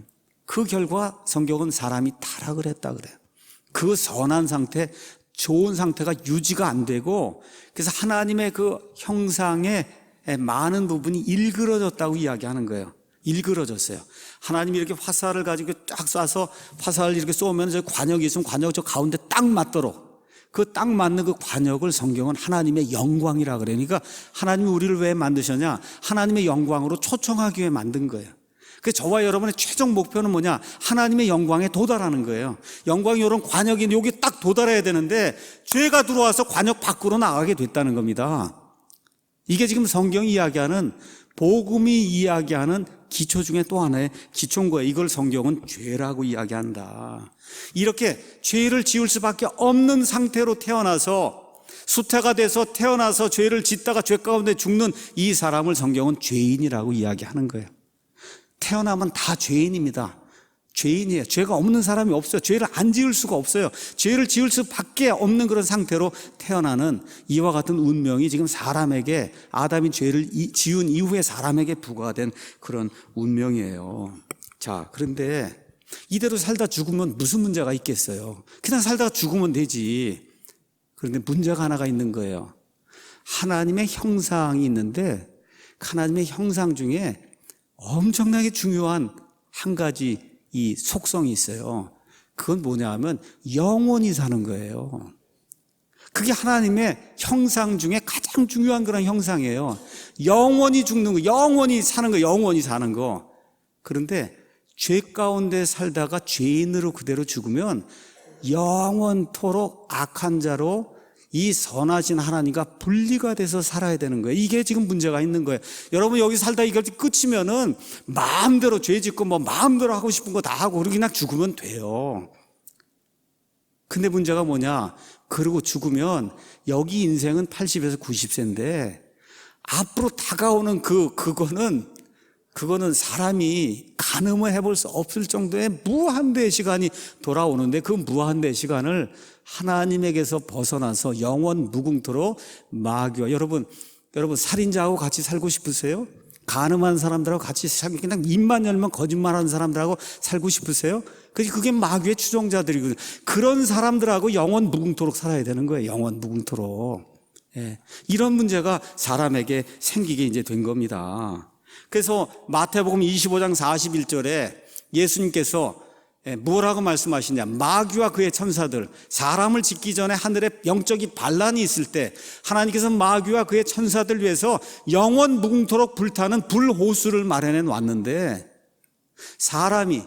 그 결과 성경은 사람이 타락을 했다 그래요. 그 선한 상태, 좋은 상태가 유지가 안 되고 그래서 하나님의 그 형상의 많은 부분이 일그러졌다고 이야기하는 거예요. 일그러졌어요. 하나님이 이렇게 화살을 가지고 쫙 쏴서 화살을 이렇게 쏘면 저 관역이 있으면 관역 저 가운데 딱 맞도록 그 딱 맞는 그 관역을 성경은 하나님의 영광이라 그래요. 그러니까 하나님이 우리를 왜 만드셨냐? 하나님의 영광으로 초청하기 위해 만든 거예요. 그 저와 여러분의 최종 목표는 뭐냐? 하나님의 영광에 도달하는 거예요. 영광이 이런 관역이 여기 딱 도달해야 되는데 죄가 들어와서 관역 밖으로 나가게 됐다는 겁니다. 이게 지금 성경이 이야기하는 복음이 이야기하는 기초 중에 또 하나의 기초인 거예요. 이걸 성경은 죄라고 이야기한다. 이렇게 죄를 지을 수밖에 없는 상태로 태어나서 수태가 돼서 태어나서 죄를 짓다가 죄 가운데 죽는 이 사람을 성경은 죄인이라고 이야기하는 거예요. 태어나면 다 죄인입니다. 죄인이에요. 죄가 없는 사람이 없어요. 죄를 안 지을 수가 없어요. 죄를 지을 수밖에 없는 그런 상태로 태어나는 이와 같은 운명이 지금 사람에게 아담이 죄를 지은 이후에 사람에게 부과된 그런 운명이에요. 자, 그런데 이대로 살다 죽으면 무슨 문제가 있겠어요? 그냥 살다가 죽으면 되지. 그런데 문제가 하나가 있는 거예요. 하나님의 형상이 있는데 하나님의 형상 중에 엄청나게 중요한 한 가지 이 속성이 있어요. 그건 뭐냐 하면 영원히 사는 거예요. 그게 하나님의 형상 중에 가장 중요한 그런 형상이에요. 영원히 죽는 거, 영원히 사는 거, 영원히 사는 거. 그런데 죄 가운데 살다가 죄인으로 그대로 죽으면 영원토록 악한 자로 이 선하신 하나님과 분리가 돼서 살아야 되는 거예요. 이게 지금 문제가 있는 거예요. 여러분 여기 살다 이걸 끝이면은 마음대로 죄 짓고 뭐 마음대로 하고 싶은 거 다 하고 그러고 그냥 죽으면 돼요. 근데 문제가 뭐냐? 그러고 죽으면 여기 인생은 80에서 90세인데 앞으로 다가오는 그거는 사람이 가늠을 해볼 수 없을 정도의 무한대의 시간이 돌아오는데 그 무한대의 시간을 하나님에게서 벗어나서 영원 무궁토록 마귀와 여러분 살인자하고 같이 살고 싶으세요? 가늠한 사람들하고 같이 살고 그냥 입만 열면 거짓말하는 사람들하고 살고 싶으세요? 그게 마귀의 추종자들이거든요. 그런 사람들하고 영원 무궁토록 살아야 되는 거예요. 영원 무궁토록. 이런 문제가 사람에게 생기게 이제 된 겁니다. 그래서 마태복음 25장 41절에 예수님께서 뭐라고 말씀하시냐? 마귀와 그의 천사들, 사람을 짓기 전에 하늘에 영적인 반란이 있을 때 하나님께서 마귀와 그의 천사들 위해서 영원 무궁토록 불타는 불호수를 마련해 놨는데 사람이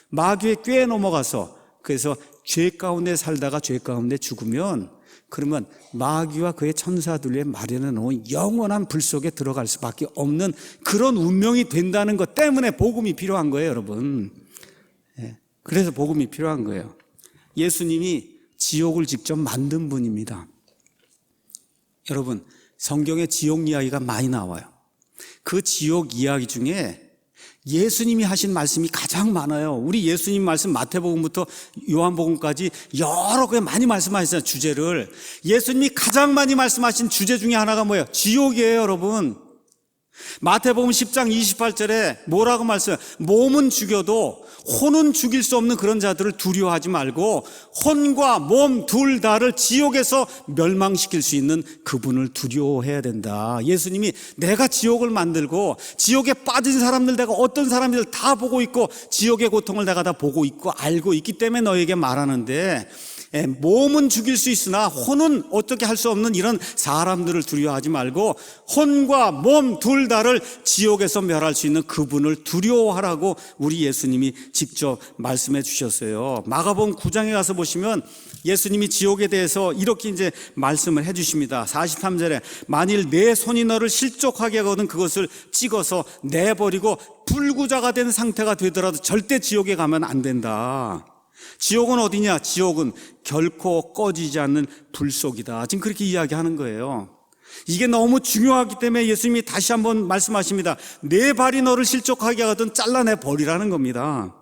마귀의 꾀에 넘어가서 그래서 죄 가운데 살다가 죄 가운데 죽으면 그러면 마귀와 그의 천사들 위해 마련해 놓은 영원한 불 속에 들어갈 수밖에 없는 그런 운명이 된다는 것 때문에 복음이 필요한 거예요, 여러분. 그래서 복음이 필요한 거예요. 예수님이 지옥을 직접 만든 분입니다. 여러분, 성경에 지옥 이야기가 많이 나와요. 그 지옥 이야기 중에 예수님이 하신 말씀이 가장 많아요. 우리 예수님 말씀 마태복음부터 요한복음까지 여러 개 많이 말씀하셨어요. 주제를. 예수님이 가장 많이 말씀하신 주제 중에 하나가 뭐예요? 지옥이에요, 여러분. 마태복음 10장 28절에 뭐라고 말씀해요? 몸은 죽여도 혼은 죽일 수 없는 그런 자들을 두려워하지 말고 혼과 몸 둘 다를 지옥에서 멸망시킬 수 있는 그분을 두려워해야 된다. 예수님이 내가 지옥을 만들고 지옥에 빠진 사람들, 내가 어떤 사람들 다 보고 있고 지옥의 고통을 내가 다 보고 있고 알고 있기 때문에 너에게 말하는데, 몸은 죽일 수 있으나 혼은 어떻게 할 수 없는 이런 사람들을 두려워하지 말고 혼과 몸 둘 다를 지옥에서 멸할 수 있는 그분을 두려워하라고 우리 예수님이 직접 말씀해 주셨어요. 마가복음 9장에 가서 보시면 예수님이 지옥에 대해서 이렇게 이제 말씀을 해 주십니다. 43절에 만일 내 손이 너를 실족하게 하거든 그것을 찍어서 내버리고 불구자가 된 상태가 되더라도 절대 지옥에 가면 안 된다. 지옥은 어디냐? 지옥은 결코 꺼지지 않는 불속이다. 지금 그렇게 이야기하는 거예요. 이게 너무 중요하기 때문에 예수님이 다시 한번 말씀하십니다. 내 발이 너를 실족하게 하거든 잘라내 버리라는 겁니다.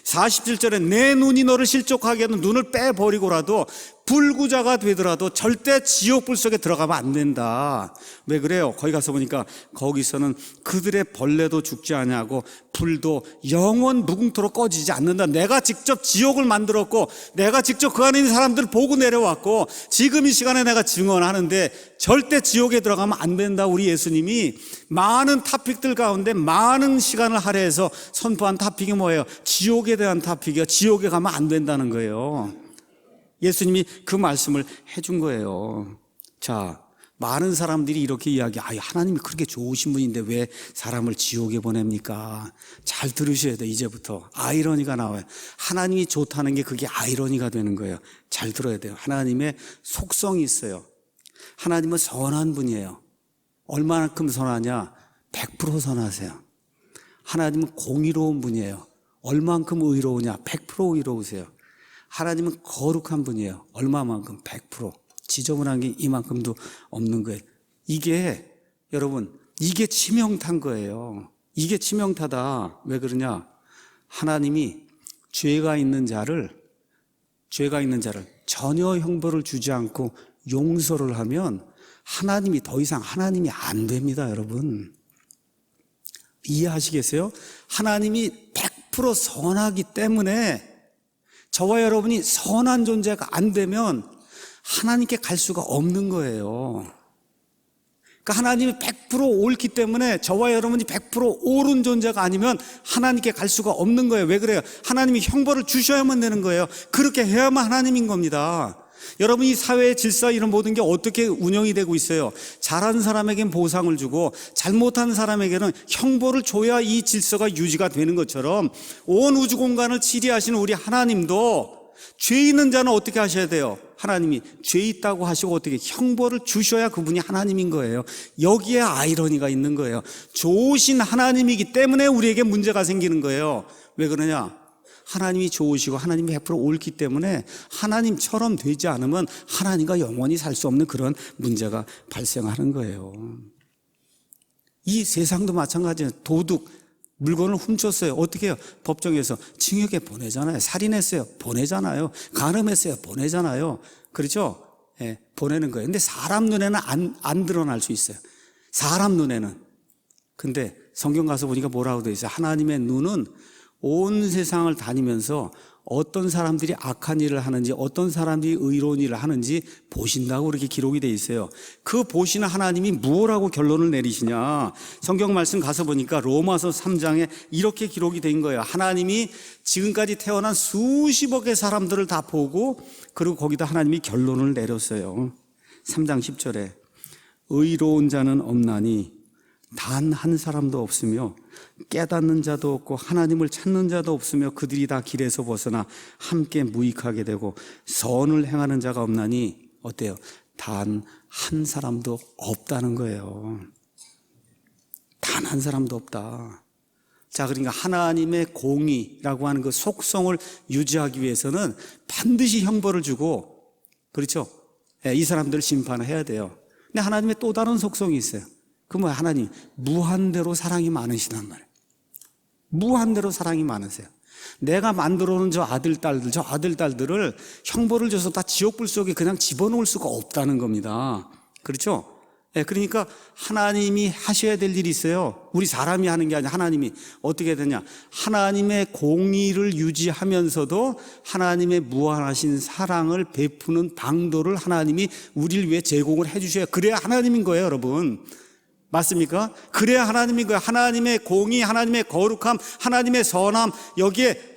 47절에 내 눈이 너를 실족하게 하든 눈을 빼버리고라도 불구자가 되더라도 절대 지옥불 속에 들어가면 안 된다. 왜 그래요? 거기 가서 보니까 거기서는 그들의 벌레도 죽지 아니하고 불도 영원 무궁토록 꺼지지 않는다. 내가 직접 지옥을 만들었고 내가 직접 그 안에 있는 사람들을 보고 내려왔고 지금 이 시간에 내가 증언하는데 절대 지옥에 들어가면 안 된다. 우리 예수님이 많은 토픽들 가운데 많은 시간을 할애해서 선포한 토픽이 뭐예요? 지옥에 대한 토픽이요. 지옥에 가면 안 된다는 거예요. 예수님이 그 말씀을 해준 거예요. 자, 많은 사람들이 이렇게 이야기해요. 하나님이 그렇게 좋으신 분인데 왜 사람을 지옥에 보냅니까? 잘 들으셔야 돼요. 이제부터 아이러니가 나와요. 하나님이 좋다는 게 그게 아이러니가 되는 거예요. 잘 들어야 돼요. 하나님의 속성이 있어요. 하나님은 선한 분이에요. 얼마만큼 선하냐? 100% 선하세요. 하나님은 공의로운 분이에요. 얼만큼 의로우냐? 100% 의로우세요. 하나님은 거룩한 분이에요. 얼마만큼? 100%. 지저분한 게 이만큼도 없는 거예요. 이게 여러분, 이게 치명타인 거예요. 이게 치명타다. 왜 그러냐? 하나님이 죄가 있는 자를 전혀 형벌을 주지 않고 용서를 하면 하나님이 더 이상 하나님이 안 됩니다, 여러분. 이해하시겠어요? 하나님이 100% 선하기 때문에 저와 여러분이 선한 존재가 안 되면 하나님께 갈 수가 없는 거예요. 그러니까 하나님이 100% 옳기 때문에 저와 여러분이 100% 옳은 존재가 아니면 하나님께 갈 수가 없는 거예요. 왜 그래요? 하나님이 형벌을 주셔야만 되는 거예요. 그렇게 해야만 하나님인 겁니다. 여러분, 이 사회의 질서 이런 모든 게 어떻게 운영이 되고 있어요? 잘한 사람에겐 보상을 주고 잘못한 사람에게는 형벌을 줘야 이 질서가 유지가 되는 것처럼 온 우주 공간을 치리하시는 우리 하나님도 죄 있는 자는 어떻게 하셔야 돼요? 하나님이 죄 있다고 하시고 어떻게 형벌을 주셔야 그분이 하나님인 거예요. 여기에 아이러니가 있는 거예요. 좋으신 하나님이기 때문에 우리에게 문제가 생기는 거예요. 왜 그러냐? 하나님이 좋으시고 하나님이 100% 옳기 때문에 하나님처럼 되지 않으면 하나님과 영원히 살 수 없는 그런 문제가 발생하는 거예요. 이 세상도 마찬가지예요. 도둑, 물건을 훔쳤어요. 어떻게 해요? 법정에서 징역에 보내잖아요. 살인했어요. 보내잖아요. 간음했어요. 보내잖아요. 그렇죠? 예, 보내는 거예요. 근데 사람 눈에는 안 드러날 수 있어요. 사람 눈에는. 근데 성경 가서 보니까 뭐라고 되어 있어요? 하나님의 눈은 온 세상을 다니면서 어떤 사람들이 악한 일을 하는지 어떤 사람들이 의로운 일을 하는지 보신다고 그렇게 기록이 되어 있어요. 그 보시는 하나님이 무엇라고 결론을 내리시냐? 성경 말씀 가서 보니까 로마서 3장에 이렇게 기록이 된 거예요. 하나님이 지금까지 태어난 수십억의 사람들을 다 보고 그리고 거기다 하나님이 결론을 내렸어요. 3장 10절에 의로운 자는 없나니 단 한 사람도 없으며 깨닫는 자도 없고 하나님을 찾는 자도 없으며 그들이 다 길에서 벗어나 함께 무익하게 되고 선을 행하는 자가 없나니 어때요? 단 한 사람도 없다는 거예요. 단 한 사람도 없다. 자, 그러니까 하나님의 공의라고 하는 그 속성을 유지하기 위해서는 반드시 형벌을 주고, 그렇죠? 이 사람들을 심판을 해야 돼요. 근데 하나님의 또 다른 속성이 있어요. 그 뭐야? 하나님 무한대로 사랑이 많으시단 말이에요. 무한대로 사랑이 많으세요. 내가 만들어 놓은 저 아들, 딸들을 형벌을 줘서 다 지옥불 속에 그냥 집어넣을 수가 없다는 겁니다. 그렇죠? 그러니까 하나님이 하셔야 될 일이 있어요. 우리 사람이 하는 게 아니라 하나님이 어떻게 되냐. 하나님의 공의를 유지하면서도 하나님의 무한하신 사랑을 베푸는 방도를 하나님이 우리를 위해 제공을 해 주셔야, 그래야 하나님인 거예요, 여러분. 맞습니까? 그래야 하나님인 거예요. 하나님의 공의, 하나님의 거룩함, 하나님의 선함, 여기에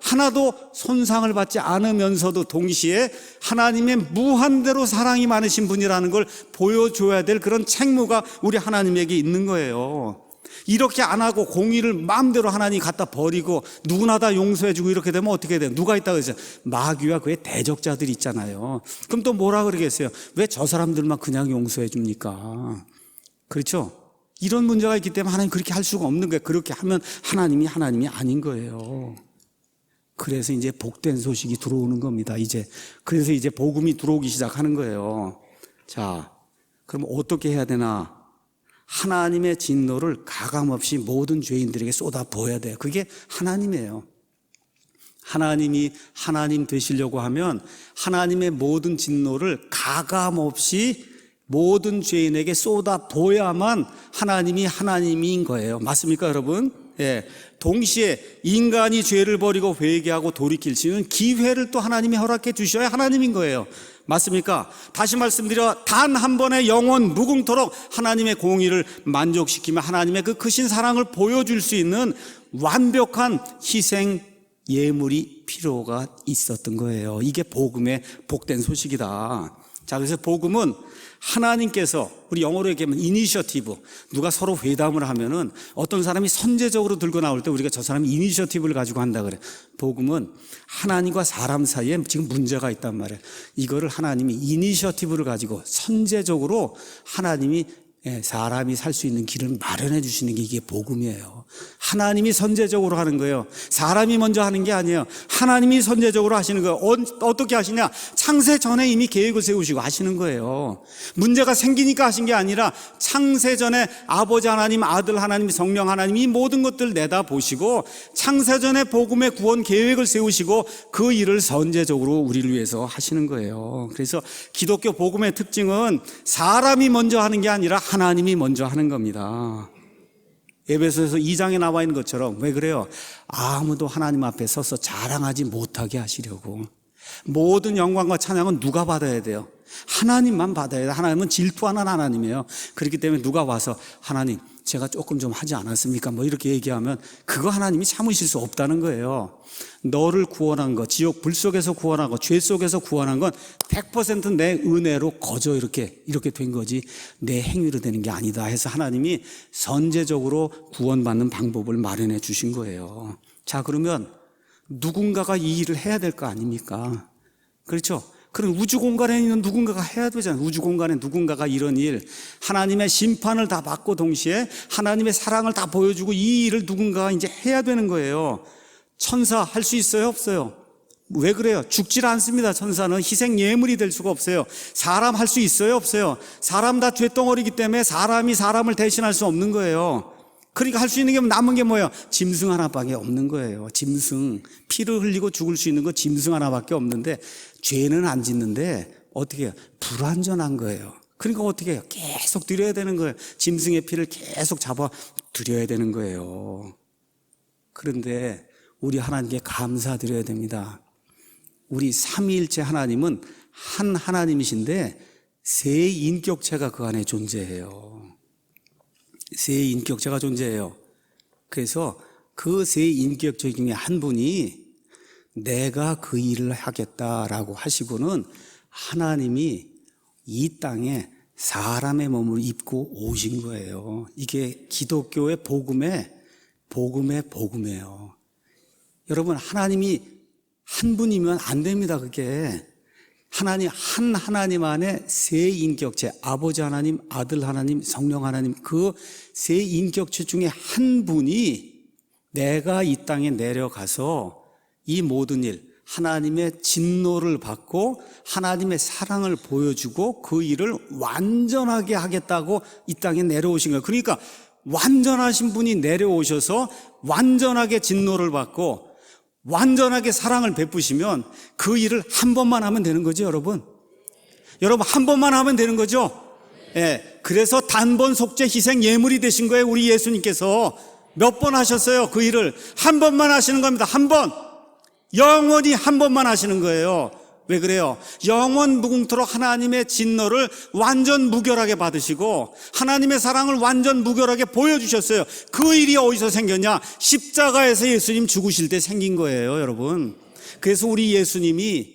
하나도 손상을 받지 않으면서도 동시에 하나님의 무한대로 사랑이 많으신 분이라는 걸 보여줘야 될 그런 책무가 우리 하나님에게 있는 거예요. 이렇게 안 하고 공의를 마음대로 하나님이 갖다 버리고 누구나 다 용서해주고 이렇게 되면 어떻게 돼요? 누가 있다고 했어요? 마귀와 그의 대적자들이 있잖아요. 그럼 또 뭐라 그러겠어요? 왜 저 사람들만 그냥 용서해 줍니까? 그렇죠? 이런 문제가 있기 때문에 하나님 그렇게 할 수가 없는 거예요. 그렇게 하면 하나님이 아닌 거예요. 그래서 이제 복된 소식이 들어오는 겁니다. 그래서 이제 복음이 들어오기 시작하는 거예요. 자, 그럼 어떻게 해야 되나? 하나님의 진노를 가감없이 모든 죄인들에게 쏟아 부어야 돼요. 그게 하나님이에요. 하나님이 하나님 되시려고 하면 하나님의 모든 진노를 가감없이 모든 죄인에게 쏟아 부어야만 하나님이 하나님인 거예요. 맞습니까, 여러분? 동시에 인간이 죄를 버리고 회개하고 돌이킬 수 있는 기회를 또 하나님이 허락해 주셔야 하나님인 거예요. 맞습니까? 다시 말씀드려, 단 한 번의 영원 무궁토록 하나님의 공의를 만족시키며 하나님의 그 크신 사랑을 보여줄 수 있는 완벽한 희생 예물이 필요가 있었던 거예요. 이게 복음의 복된 소식이다. 자, 그래서 복음은 하나님께서, 우리 영어로 얘기하면 이니셔티브, 누가 서로 회담을 하면은 어떤 사람이 선제적으로 들고 나올 때 우리가 저 사람이 이니셔티브를 가지고 한다 그래. 복음은 하나님과 사람 사이에 지금 문제가 있단 말이에요. 이거를 하나님이 이니셔티브를 가지고 선제적으로 하나님이 사람이 살 수 있는 길을 마련해 주시는 게 이게 복음이에요. 하나님이 선제적으로 하는 거예요. 사람이 먼저 하는 게 아니에요. 하나님이 선제적으로 하시는 거예요. 어떻게 하시냐? 창세 전에 이미 계획을 세우시고 하시는 거예요. 문제가 생기니까 하신 게 아니라 창세 전에 아버지 하나님, 아들 하나님, 성령 하나님 이 모든 것들 내다보시고 창세 전에 복음의 구원 계획을 세우시고 그 일을 선제적으로 우리를 위해서 하시는 거예요. 그래서 기독교 복음의 특징은 사람이 먼저 하는 게 아니라 하나님이 먼저 하는 겁니다. 에베소서 2장에 나와 있는 것처럼. 왜 그래요? 아무도 하나님 앞에 서서 자랑하지 못하게 하시려고. 모든 영광과 찬양은 누가 받아야 돼요? 하나님만 받아야 돼요. 하나님은 질투하는 하나님이에요. 그렇기 때문에 누가 와서 하나님 제가 조금 좀 하지 않았습니까? 뭐 이렇게 얘기하면 그거 하나님이 참으실 수 없다는 거예요. 너를 구원한 거, 지옥 불 속에서 구원한 거, 죄 속에서 구원한 건 100% 내 은혜로 거저 이렇게 된 거지 내 행위로 되는 게 아니다 해서 하나님이 선제적으로 구원받는 방법을 마련해 주신 거예요. 자, 그러면 누군가가 이 일을 해야 될 거 아닙니까? 그렇죠? 그럼 우주 공간에 있는 누군가가 해야 되잖아요. 우주 공간에 누군가가 이런 일, 하나님의 심판을 다 받고 동시에 하나님의 사랑을 다 보여주고 이 일을 누군가가 이제 해야 되는 거예요. 천사 할 수 있어요? 없어요? 왜 그래요? 죽질 않습니다. 천사는 희생 예물이 될 수가 없어요. 사람 할 수 있어요? 없어요? 사람 다 죄덩어리이기 때문에 사람이 사람을 대신할 수 없는 거예요. 그러니까 할 수 있는 게 남은 게 뭐예요? 짐승 하나밖에 없는 거예요. 짐승, 피를 흘리고 죽을 수 있는 거 짐승 하나밖에 없는데 죄는 안 짓는데 어떻게 해요? 불완전한 거예요. 그러니까 어떻게 해요? 계속 드려야 되는 거예요. 짐승의 피를 계속 잡아 드려야 되는 거예요. 그런데 우리 하나님께 감사드려야 됩니다. 우리 삼위일체 하나님은 한 하나님이신데 세 인격체가 그 안에 존재해요. 세 인격체가 존재해요. 그래서 그 세 인격체 중에 한 분이 내가 그 일을 하겠다라고 하시고는 하나님이 이 땅에 사람의 몸을 입고 오신 거예요. 이게 기독교의 복음이에요. 여러분, 하나님이 한 분이면 안 됩니다. 그게 하나님 안에 세 인격체, 아버지 하나님, 아들 하나님, 성령 하나님, 그 세 인격체 중에 한 분이 내가 이 땅에 내려가서 이 모든 일, 하나님의 진노를 받고 하나님의 사랑을 보여주고 그 일을 완전하게 하겠다고 이 땅에 내려오신 거예요. 그러니까 완전하신 분이 내려오셔서 완전하게 진노를 받고 완전하게 사랑을 베푸시면 그 일을 한 번만 하면 되는 거죠, 여러분. 여러분, 한 번만 하면 되는 거죠. 예, 그래서 단번 속죄 희생 예물이 되신 거예요. 우리 예수님께서 몇 번 하셨어요? 그 일을 한 번만 하시는 겁니다. 한 번. 영원히 한 번만 하시는 거예요. 왜 그래요? 영원 무궁토록 하나님의 진노를 완전 무결하게 받으시고 하나님의 사랑을 완전 무결하게 보여주셨어요. 그 일이 어디서 생겼냐? 십자가에서 예수님 죽으실 때 생긴 거예요, 여러분. 그래서 우리 예수님이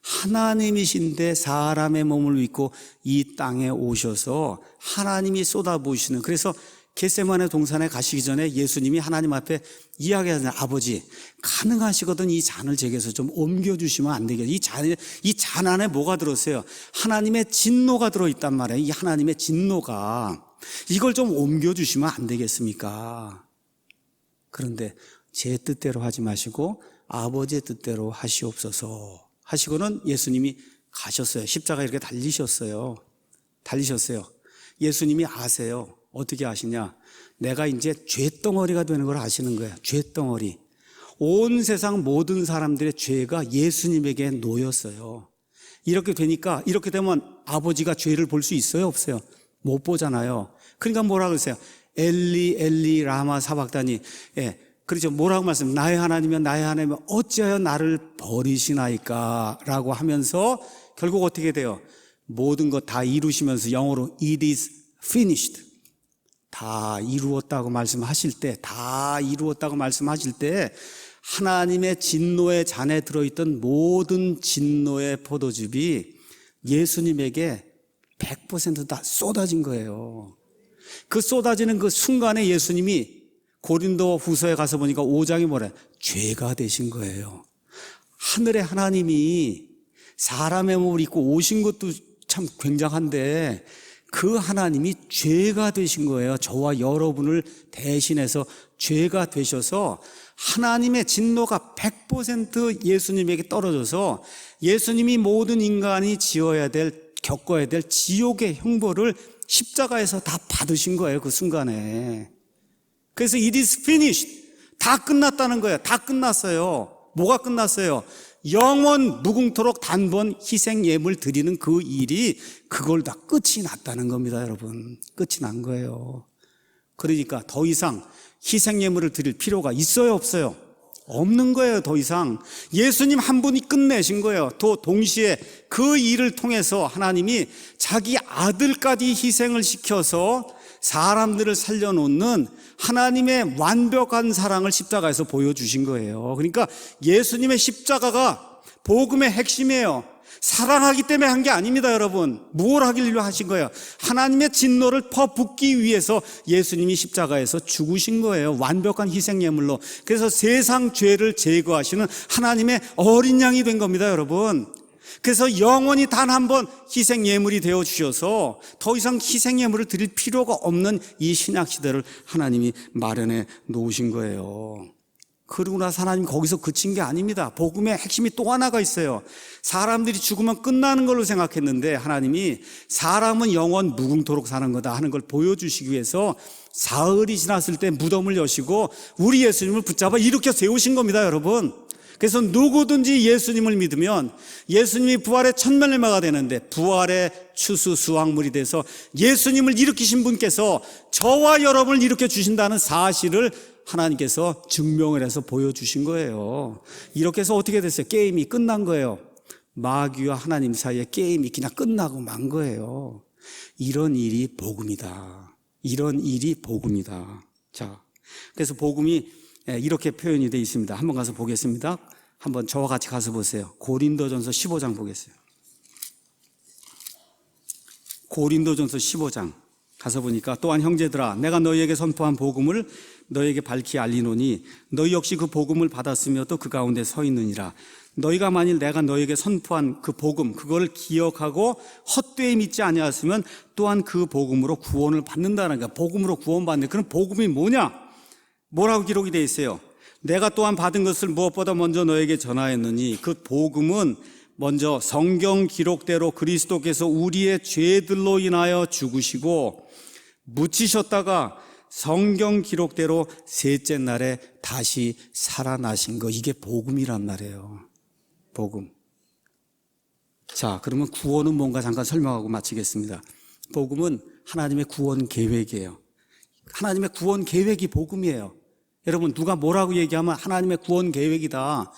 하나님이신데 사람의 몸을 입고 이 땅에 오셔서 하나님이 쏟아부으시는, 그래서 겟세마네 동산에 가시기 전에 예수님이 하나님 앞에 이야기하잖아요. 아버지, 가능하시거든 이 잔을 제게서 좀 옮겨주시면 안 되겠어요? 이 잔 안에 뭐가 들었어요? 하나님의 진노가 들어있단 말이에요. 이 하나님의 진노가. 이걸 좀 옮겨주시면 안 되겠습니까? 그런데 제 뜻대로 하지 마시고 아버지의 뜻대로 하시옵소서 하시고는 예수님이 가셨어요. 십자가에 이렇게 달리셨어요. 예수님이 아세요. 어떻게 아시냐? 내가 이제 죄덩어리가 되는 걸 아시는 거예요. 죄덩어리. 온 세상 모든 사람들의 죄가 예수님에게 놓였어요. 이렇게 되면 아버지가 죄를 볼 수 있어요, 없어요? 못 보잖아요. 그러니까 뭐라고 그러세요? 엘리 엘리 라마 사박다니. 예, 그렇죠. 뭐라고 말씀? 나의 하나님이여 나의 하나님이여 어찌하여 나를 버리시나이까 라고 하면서 결국 어떻게 돼요? 모든 것 다 이루시면서 영어로 it is finished. 다 이루었다고 말씀하실 때 하나님의 진노의 잔에 들어있던 모든 진노의 포도즙이 예수님에게 100% 다 쏟아진 거예요. 그 쏟아지는 그 순간에 예수님이 고린도 후서에 가서 보니까 5장이 뭐래? 죄가 되신 거예요. 하늘의 하나님이 사람의 몸을 입고 오신 것도 참 굉장한데 그 하나님이 죄가 되신 거예요. 저와 여러분을 대신해서 죄가 되셔서 하나님의 진노가 100% 예수님에게 떨어져서 예수님이 모든 인간이 겪어야 될 지옥의 형벌을 십자가에서 다 받으신 거예요. 그 순간에. 그래서 it is finished. 다 끝났다는 거예요. 다 끝났어요. 뭐가 끝났어요? 영원 무궁토록 단번 희생 예물 드리는 그 일이 그걸 다 끝이 났다는 겁니다, 여러분. 끝이 난 거예요. 그러니까 더 이상 희생 예물을 드릴 필요가 있어요, 없어요? 없는 거예요, 더 이상. 예수님 한 분이 끝내신 거예요. 또 동시에 그 일을 통해서 하나님이 자기 아들까지 희생을 시켜서 사람들을 살려놓는 하나님의 완벽한 사랑을 십자가에서 보여주신 거예요. 그러니까 예수님의 십자가가 복음의 핵심이에요. 사랑하기 때문에 한 게 아닙니다, 여러분. 무엇을 하길래 하신 거예요? 하나님의 진노를 퍼붓기 위해서 예수님이 십자가에서 죽으신 거예요. 완벽한 희생예물로. 그래서 세상 죄를 제거하시는 하나님의 어린 양이 된 겁니다, 여러분. 그래서 영원히 단 한 번 희생예물이 되어주셔서 더 이상 희생예물을 드릴 필요가 없는 이 신약시대를 하나님이 마련해 놓으신 거예요. 그러고 나서 하나님 거기서 그친 게 아닙니다. 복음의 핵심이 또 하나가 있어요. 사람들이 죽으면 끝나는 걸로 생각했는데 하나님이 사람은 영원 무궁토록 사는 거다 하는 걸 보여주시기 위해서 사흘이 지났을 때 무덤을 여시고 우리 예수님을 붙잡아 일으켜 세우신 겁니다, 여러분. 그래서 누구든지 예수님을 믿으면 예수님이 부활의 천면을마가 되는데 부활의 추수 수확물이 돼서 예수님을 일으키신 분께서 저와 여러분을 일으켜 주신다는 사실을 하나님께서 증명을 해서 보여주신 거예요. 이렇게 해서 어떻게 됐어요? 게임이 끝난 거예요. 마귀와 하나님 사이에 게임이 그냥 끝나고 만 거예요. 이런 일이 복음이다. 자, 그래서 복음이 이렇게 표현이 되어 있습니다. 한번 가서 보겠습니다. 한번 저와 같이 가서 보세요. 고린도전서 15장 보겠어요. 고린도전서 15장 가서 보니까 또한 형제들아 내가 너희에게 선포한 복음을 너희에게 밝히 알리노니 너희 역시 그 복음을 받았으며 또 그 가운데 서 있느니라. 너희가 만일 내가 너희에게 선포한 그 복음 그걸 기억하고 헛되이 믿지 아니하였으면 또한 그 복음으로 구원을 받는다는 거야. 복음으로 구원받는. 그럼 복음이 뭐냐? 뭐라고 기록이 되어 있어요? 내가 또한 받은 것을 무엇보다 먼저 너에게 전하였느니 그 복음은 먼저 성경 기록대로 그리스도께서 우리의 죄들로 인하여 죽으시고 묻히셨다가 성경 기록대로 셋째 날에 다시 살아나신 거, 이게 복음이란 말이에요. 복음. 자, 그러면 구원은 뭔가 잠깐 설명하고 마치겠습니다. 복음은 하나님의 구원 계획이에요. 하나님의 구원 계획이 복음이에요. 여러분, 누가 뭐라고 얘기하면 하나님의 구원 계획이다.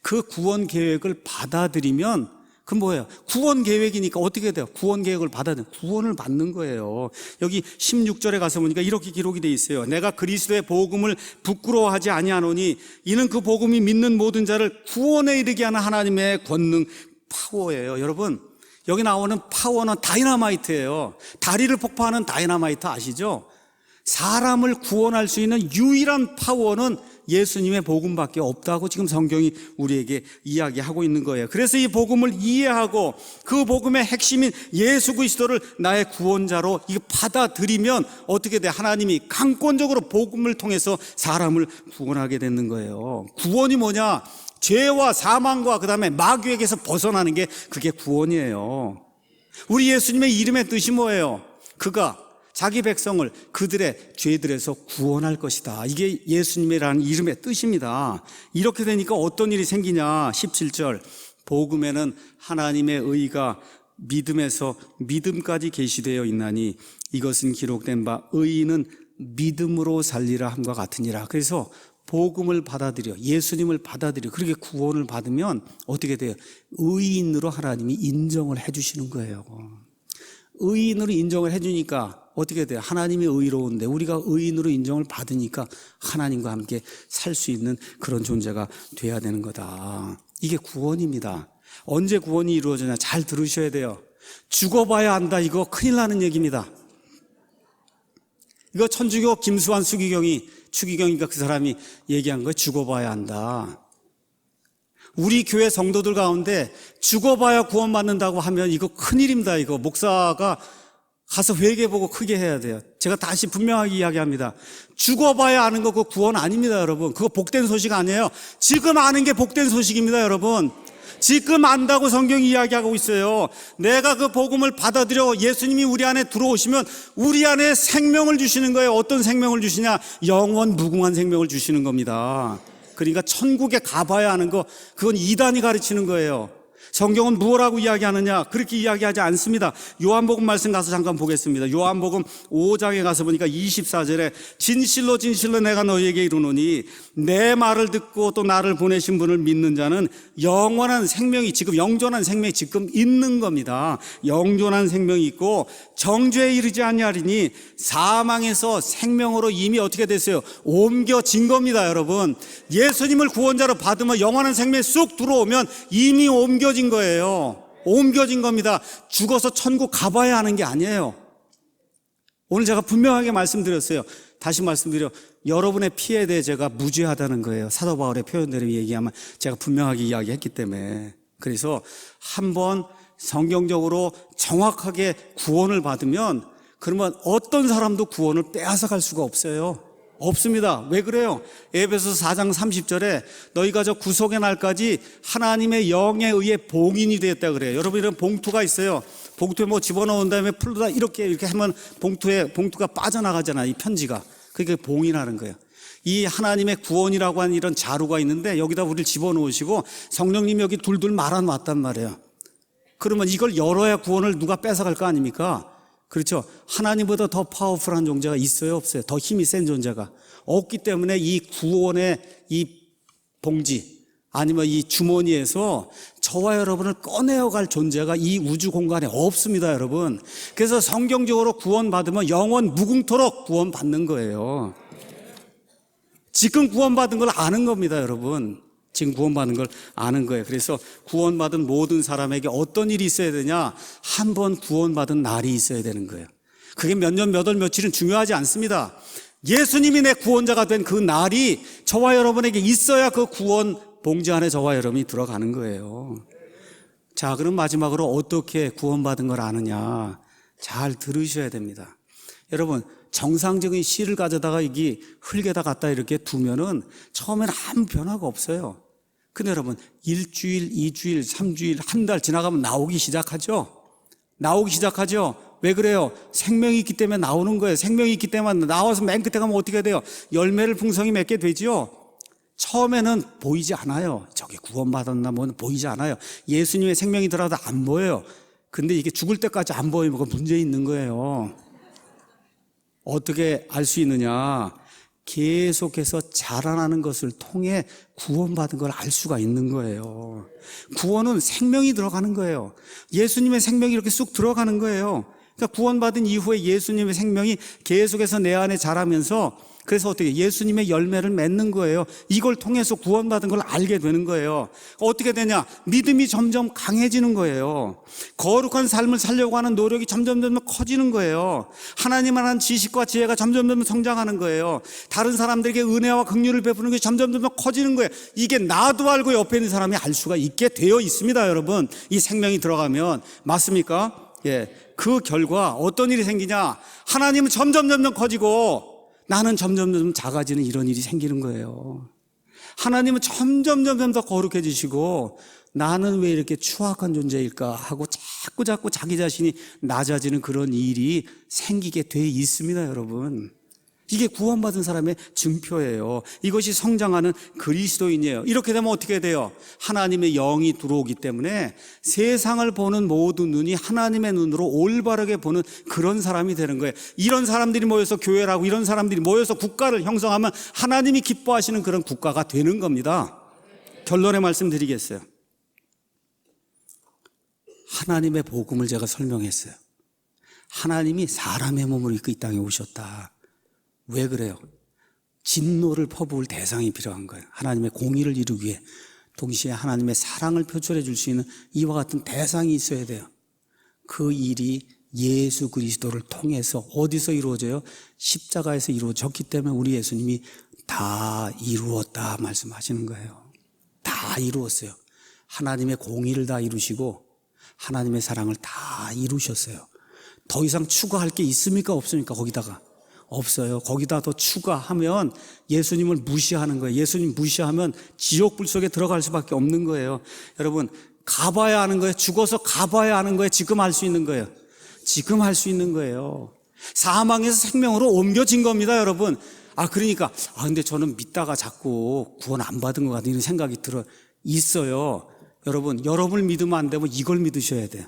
그 구원 계획을 받아들이면 그 뭐예요? 구원 계획이니까 어떻게 돼요? 구원 계획을 받아들이면 구원을 받는 거예요. 여기 16절에 가서 보니까 이렇게 기록이 돼 있어요. 내가 그리스도의 복음을 부끄러워하지 아니하노니 이는 그 복음이 믿는 모든 자를 구원에 이르게 하는 하나님의 권능, 파워예요. 여러분, 여기 나오는 파워는 다이너마이트예요. 다리를 폭파하는 다이너마이트 아시죠? 사람을 구원할 수 있는 유일한 파워는 예수님의 복음밖에 없다고 지금 성경이 우리에게 이야기하고 있는 거예요. 그래서 이 복음을 이해하고 그 복음의 핵심인 예수 그리스도를 나의 구원자로 이거 받아들이면 어떻게 돼? 하나님이 강권적으로 복음을 통해서 사람을 구원하게 되는 거예요. 구원이 뭐냐? 죄와 사망과 그다음에 마귀에게서 벗어나는 게 그게 구원이에요. 우리 예수님의 이름의 뜻이 뭐예요? 그가 자기 백성을 그들의 죄들에서 구원할 것이다. 이게 예수님이라는 이름의 뜻입니다. 이렇게 되니까 어떤 일이 생기냐? 17절 복음에는 하나님의 의가 믿음에서 믿음까지 계시되어 있나니 이것은 기록된 바 의인은 믿음으로 살리라 함과 같으니라. 그래서 복음을 받아들여, 예수님을 받아들여, 그렇게 구원을 받으면 어떻게 돼요? 의인으로 하나님이 인정을 해주시는 거예요. 의인으로 인정을 해주니까 어떻게 돼요? 하나님이 의로운데 우리가 의인으로 인정을 받으니까 하나님과 함께 살 수 있는 그런 존재가 돼야 되는 거다. 이게 구원입니다. 언제 구원이 이루어지냐? 잘 들으셔야 돼요. 죽어봐야 안다. 이거 큰일 나는 얘기입니다. 이거 천주교 김수환 추기경이니까 그 사람이 얘기한 거예요. 죽어봐야 한다. 우리 교회 성도들 가운데 죽어봐야 구원받는다고 하면 이거 큰일입니다. 이거 목사가 가서 회개보고 크게 해야 돼요. 제가 다시 분명하게 이야기합니다. 죽어봐야 아는 거 그거 구원 아닙니다, 여러분. 그거 복된 소식 아니에요. 지금 아는 게 복된 소식입니다, 여러분. 지금 안다고 성경이 이야기하고 있어요. 내가 그 복음을 받아들여 예수님이 우리 안에 들어오시면 우리 안에 생명을 주시는 거예요. 어떤 생명을 주시냐? 영원 무궁한 생명을 주시는 겁니다. 그러니까 천국에 가봐야 하는 거, 그건 이단이 가르치는 거예요. 성경은 무엇라고 이야기하느냐? 그렇게 이야기하지 않습니다. 요한복음 말씀 가서 잠깐 보겠습니다. 요한복음 5장에 가서 보니까 24절에 진실로 진실로 내가 너희에게 이르노니 내 말을 듣고 또 나를 보내신 분을 믿는 자는 영원한 생명이, 지금 영존한 생명이 지금 있는 겁니다. 영존한 생명이 있고 정죄에 이르지 아니하리니 사망에서 생명으로 이미 어떻게 됐어요? 옮겨진 겁니다, 여러분. 예수님을 구원자로 받으면 영원한 생명이 쑥 들어오면 이미 옮겨진 거예요. 옮겨진 겁니다. 죽어서 천국 가봐야 하는 게 아니에요. 오늘 제가 분명하게 말씀드렸어요. 다시 말씀드려, 여러분의 피해에 대해 제가 무죄하다는 거예요. 사도 바울의 표현대로 얘기하면 제가 분명하게 이야기했기 때문에. 그래서 한번 성경적으로 정확하게 구원을 받으면 그러면 어떤 사람도 구원을 빼앗아갈 수가 없어요. 없습니다. 왜 그래요? 에베소서 4장 30절에 너희가 저 구속의 날까지 하나님의 영에 의해 봉인이 되었다 그래요. 여러분, 이런 봉투가 있어요. 봉투에 뭐 집어넣은 다음에 풀다 이렇게 하면 봉투가 빠져나가잖아요. 이 편지가. 그게 봉인하는 거예요. 이 하나님의 구원이라고 하는 이런 자루가 있는데 여기다 우리를 집어넣으시고 성령님이 여기 둘둘 말아놨단 말이에요. 그러면 이걸 열어야 구원을 누가 뺏어갈 거 아닙니까? 그렇죠. 하나님보다 더 파워풀한 존재가 있어요, 없어요? 더 힘이 센 존재가 없기 때문에 이 구원의 이 봉지 아니면 이 주머니에서 저와 여러분을 꺼내어갈 존재가 이 우주 공간에 없습니다, 여러분. 그래서 성경적으로 구원받으면 영원 무궁토록 구원받는 거예요. 지금 구원받은 걸 아는 겁니다, 여러분. 지금 구원받은 걸 아는 거예요. 그래서 구원받은 모든 사람에게 어떤 일이 있어야 되냐? 한 번 구원받은 날이 있어야 되는 거예요. 그게 몇 년, 몇 월, 며칠은 중요하지 않습니다. 예수님이 내 구원자가 된 그 날이 저와 여러분에게 있어야 그 구원 봉지 안에 저와 여러분이 들어가는 거예요. 자, 그럼 마지막으로 어떻게 구원받은 걸 아느냐? 잘 들으셔야 됩니다. 여러분, 정상적인 씨를 가져다가 이게 흙에다 갖다 이렇게 두면은 처음에는 아무 변화가 없어요. 근데 여러분, 1주일, 2주일, 3주일, 한 달 지나가면 나오기 시작하죠? 왜 그래요? 생명이 있기 때문에 나오는 거예요. 생명이 있기 때문에 나와서 맨 끝에 가면 어떻게 돼요? 열매를 풍성히 맺게 되지요. 처음에는 보이지 않아요. 저게 구원받았나 뭐 보이지 않아요. 예수님의 생명이 들어도 안 보여요. 근데 이게 죽을 때까지 안 보이면 문제 있는 거예요. 어떻게 알 수 있느냐? 계속해서 자라나는 것을 통해 구원받은 걸 알 수가 있는 거예요. 구원은 생명이 들어가는 거예요. 예수님의 생명이 이렇게 쑥 들어가는 거예요. 그러니까 구원받은 이후에 예수님의 생명이 계속해서 내 안에 자라면서, 그래서 어떻게 예수님의 열매를 맺는 거예요. 이걸 통해서 구원받은 걸 알게 되는 거예요. 어떻게 되냐? 믿음이 점점 강해지는 거예요. 거룩한 삶을 살려고 하는 노력이 점점 커지는 거예요. 하나님을 아는 지식과 지혜가 점점 성장하는 거예요. 다른 사람들에게 은혜와 긍휼을 베푸는 게 점점 커지는 거예요. 이게 나도 알고 옆에 있는 사람이 알 수가 있게 되어 있습니다, 여러분. 이 생명이 들어가면. 맞습니까? 예. 그 결과 어떤 일이 생기냐? 하나님은 점점 커지고 나는 점점 작아지는 이런 일이 생기는 거예요. 하나님은 점점 더 거룩해지시고 나는 왜 이렇게 추악한 존재일까 하고 자꾸 자기 자신이 낮아지는 그런 일이 생기게 돼 있습니다, 여러분. 이게 구원받은 사람의 증표예요. 이것이 성장하는 그리스도인이에요. 이렇게 되면 어떻게 돼요? 하나님의 영이 들어오기 때문에 세상을 보는 모든 눈이 하나님의 눈으로 올바르게 보는 그런 사람이 되는 거예요. 이런 사람들이 모여서 교회라고, 이런 사람들이 모여서 국가를 형성하면 하나님이 기뻐하시는 그런 국가가 되는 겁니다. 결론의 말씀 드리겠어요. 하나님의 복음을 제가 설명했어요. 하나님이 사람의 몸을 입고 이 땅에 오셨다. 왜 그래요? 진노를 퍼부을 대상이 필요한 거예요. 하나님의 공의를 이루기 위해, 동시에 하나님의 사랑을 표출해 줄 수 있는 이와 같은 대상이 있어야 돼요. 그 일이 예수 그리스도를 통해서 어디서 이루어져요? 십자가에서 이루어졌기 때문에 우리 예수님이 다 이루었다 말씀하시는 거예요. 다 이루었어요. 하나님의 공의를 다 이루시고 하나님의 사랑을 다 이루셨어요. 더 이상 추가할 게 있습니까? 없습니까? 거기다가 없어요. 거기다 더 추가하면 예수님을 무시하는 거예요. 예수님 무시하면 지옥불 속에 들어갈 수밖에 없는 거예요. 여러분, 가봐야 하는 거예요. 죽어서 가봐야 하는 거예요. 지금 할 수 있는 거예요. 지금 할 수 있는 거예요. 사망에서 생명으로 옮겨진 겁니다, 여러분. 그러니까 근데 저는 믿다가 자꾸 구원 안 받은 것 같은 이런 생각이 있어요. 여러분을 믿으면 안 되고 이걸 믿으셔야 돼요.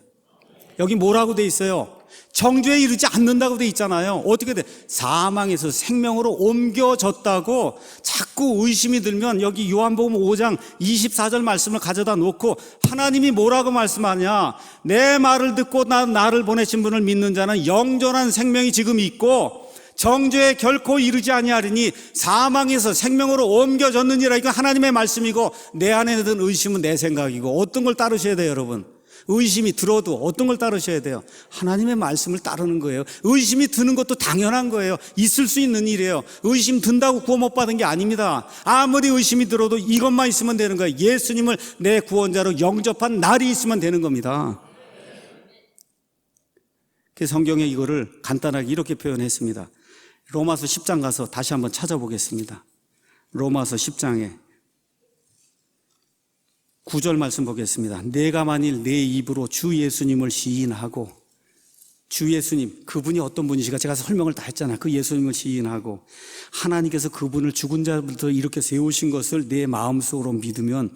여기 뭐라고 돼 있어요? 정죄에 이르지 않는다고 돼 있잖아요. 어떻게 돼? 사망에서 생명으로 옮겨졌다고 자꾸 의심이 들면 여기 요한복음 5장 24절 말씀을 가져다 놓고 하나님이 뭐라고 말씀하냐? 내 말을 듣고 나를 보내신 분을 믿는 자는 영존한 생명이 지금 있고 정죄에 결코 이르지 아니하리니 사망에서 생명으로 옮겨졌느니라. 이거 하나님의 말씀이고 내 안에 든 의심은 내 생각이고 어떤 걸 따르셔야 돼요, 여러분? 의심이 들어도 어떤 걸 따르셔야 돼요? 하나님의 말씀을 따르는 거예요. 의심이 드는 것도 당연한 거예요. 있을 수 있는 일이에요. 의심 든다고 구원 못 받은 게 아닙니다. 아무리 의심이 들어도 이것만 있으면 되는 거예요. 예수님을 내 구원자로 영접한 날이 있으면 되는 겁니다. 그래서 성경에 이거를 간단하게 이렇게 표현했습니다. 로마서 10장 가서 다시 한번 찾아보겠습니다. 로마서 10장에 9절 말씀 보겠습니다. 내가 만일 내 입으로 주 예수님을 시인하고, 주 예수님, 그분이 어떤 분이시가 제가 설명을 다 했잖아요. 그 예수님을 시인하고 하나님께서 그분을 죽은 자부터 이렇게 세우신 것을 내 마음속으로 믿으면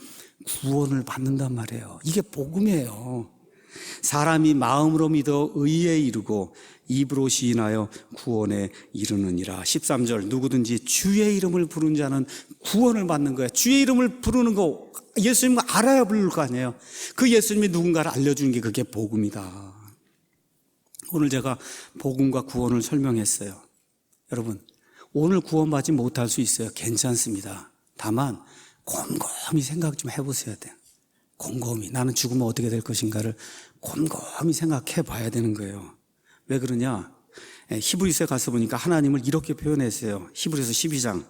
구원을 받는단 말이에요. 이게 복음이에요. 사람이 마음으로 믿어 의에 이르고 입으로 시인하여 구원에 이르느니라. 13절, 누구든지 주의 이름을 부르는 자는 구원을 받는 거예요. 주의 이름을 부르는 거 예수님을 알아야 부를 거 아니에요. 그 예수님이 누군가를 알려주는 게 그게 복음이다. 오늘 제가 복음과 구원을 설명했어요. 여러분, 오늘 구원받지 못할 수 있어요. 괜찮습니다. 다만 곰곰이 생각 좀 해보셔야 돼요. 곰곰이 나는 죽으면 어떻게 될 것인가를 곰곰이 생각해 봐야 되는 거예요. 왜 그러냐? 히브리서에 가서 보니까 하나님을 이렇게 표현했어요. 히브리서 12장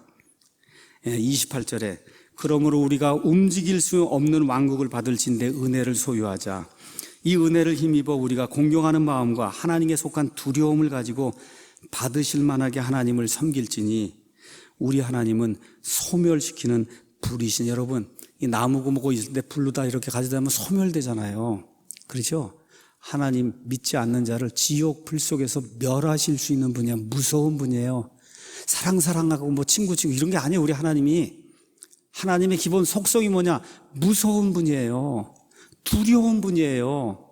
28절에 그러므로 우리가 움직일 수 없는 왕국을 받을진대 은혜를 소유하자. 이 은혜를 힘입어 우리가 공경하는 마음과 하나님께 속한 두려움을 가지고 받으실 만하게 하나님을 섬길지니 우리 하나님은 소멸시키는 불이신. 여러분, 이 나무고 뭐고 있을 때 불로 다 이렇게 가져다 하면 소멸되잖아요. 그렇죠? 하나님 믿지 않는 자를 지옥 불 속에서 멸하실 수 있는 분이야. 무서운 분이에요. 사랑하고 뭐 친구 이런 게 아니에요. 우리 하나님의 기본 속성이 뭐냐? 무서운 분이에요. 두려운 분이에요.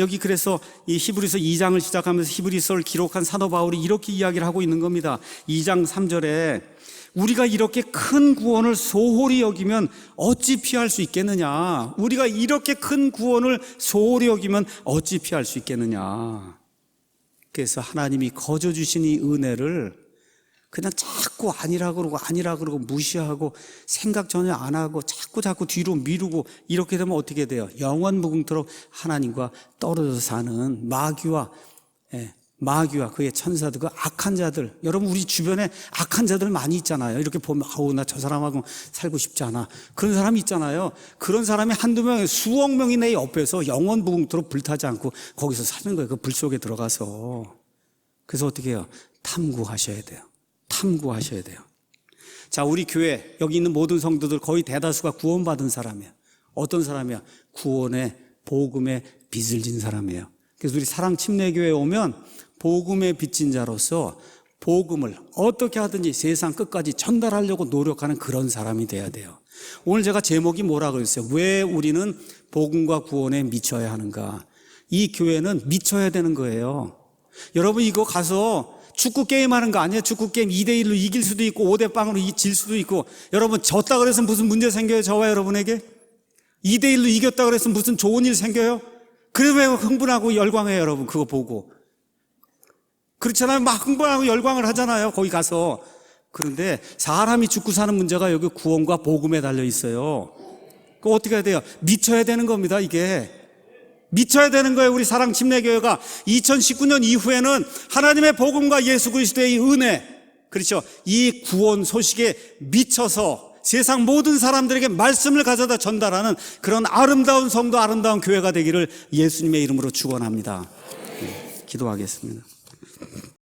여기 그래서 이 히브리서 2장을 시작하면서 히브리서를 기록한 사도 바울이 이렇게 이야기를 하고 있는 겁니다. 2장 3절에 우리가 이렇게 큰 구원을 소홀히 여기면 어찌 피할 수 있겠느냐? 우리가 이렇게 큰 구원을 소홀히 여기면 어찌 피할 수 있겠느냐? 그래서 하나님이 거저 주신 이 은혜를 그냥 자꾸 아니라 그러고 무시하고 생각 전혀 안 하고 자꾸 뒤로 미루고 이렇게 되면 어떻게 돼요? 영원 무궁토록 하나님과 떨어져서 사는 마귀와 그의 천사들, 그 악한 자들. 여러분 우리 주변에 악한 자들 많이 있잖아요. 이렇게 보면 나 저 사람하고 살고 싶지 않아. 그런 사람이 있잖아요. 그런 사람이 한두 명, 수억 명이 내 옆에서 영원 무궁토록 불타지 않고 거기서 사는 거예요. 그 불 속에 들어가서. 그래서 어떻게 해요? 탐구하셔야 돼요. 자, 우리 교회 여기 있는 모든 성도들 거의 대다수가 구원받은 사람이에요. 어떤 사람이야? 구원의 복음의 빚을 진 사람이에요. 그래서 우리 사랑 침례교회에 오면 복음의 빚진 자로서 복음을 어떻게 하든지 세상 끝까지 전달하려고 노력하는 그런 사람이 돼야 돼요. 오늘 제가 제목이 뭐라 그랬어요? 왜 우리는 복음과 구원에 미쳐야 하는가? 이 교회는 미쳐야 되는 거예요. 여러분 이거 가서 축구 게임 하는 거 아니에요? 축구 게임 2대1로 이길 수도 있고 5대0으로 질 수도 있고. 여러분 졌다 그래서 무슨 문제 생겨요? 저와 여러분에게? 2대1로 이겼다 그래서 무슨 좋은 일 생겨요? 그래 왜 흥분하고 열광해요 여러분 그거 보고. 그렇잖아요. 막 흥분하고 열광을 하잖아요 거기 가서. 그런데 사람이 죽고 사는 문제가 여기 구원과 복음에 달려 있어요. 그거 어떻게 해야 돼요? 미쳐야 되는 겁니다. 이게 미쳐야 되는 거예요. 우리 사랑 침례교회가 2019년 이후에는 하나님의 복음과 예수 그리스도의 은혜, 그렇죠, 이 구원 소식에 미쳐서 세상 모든 사람들에게 말씀을 가져다 전달하는 그런 아름다운 성도, 아름다운 교회가 되기를 예수님의 이름으로 축원합니다. 기도하겠습니다.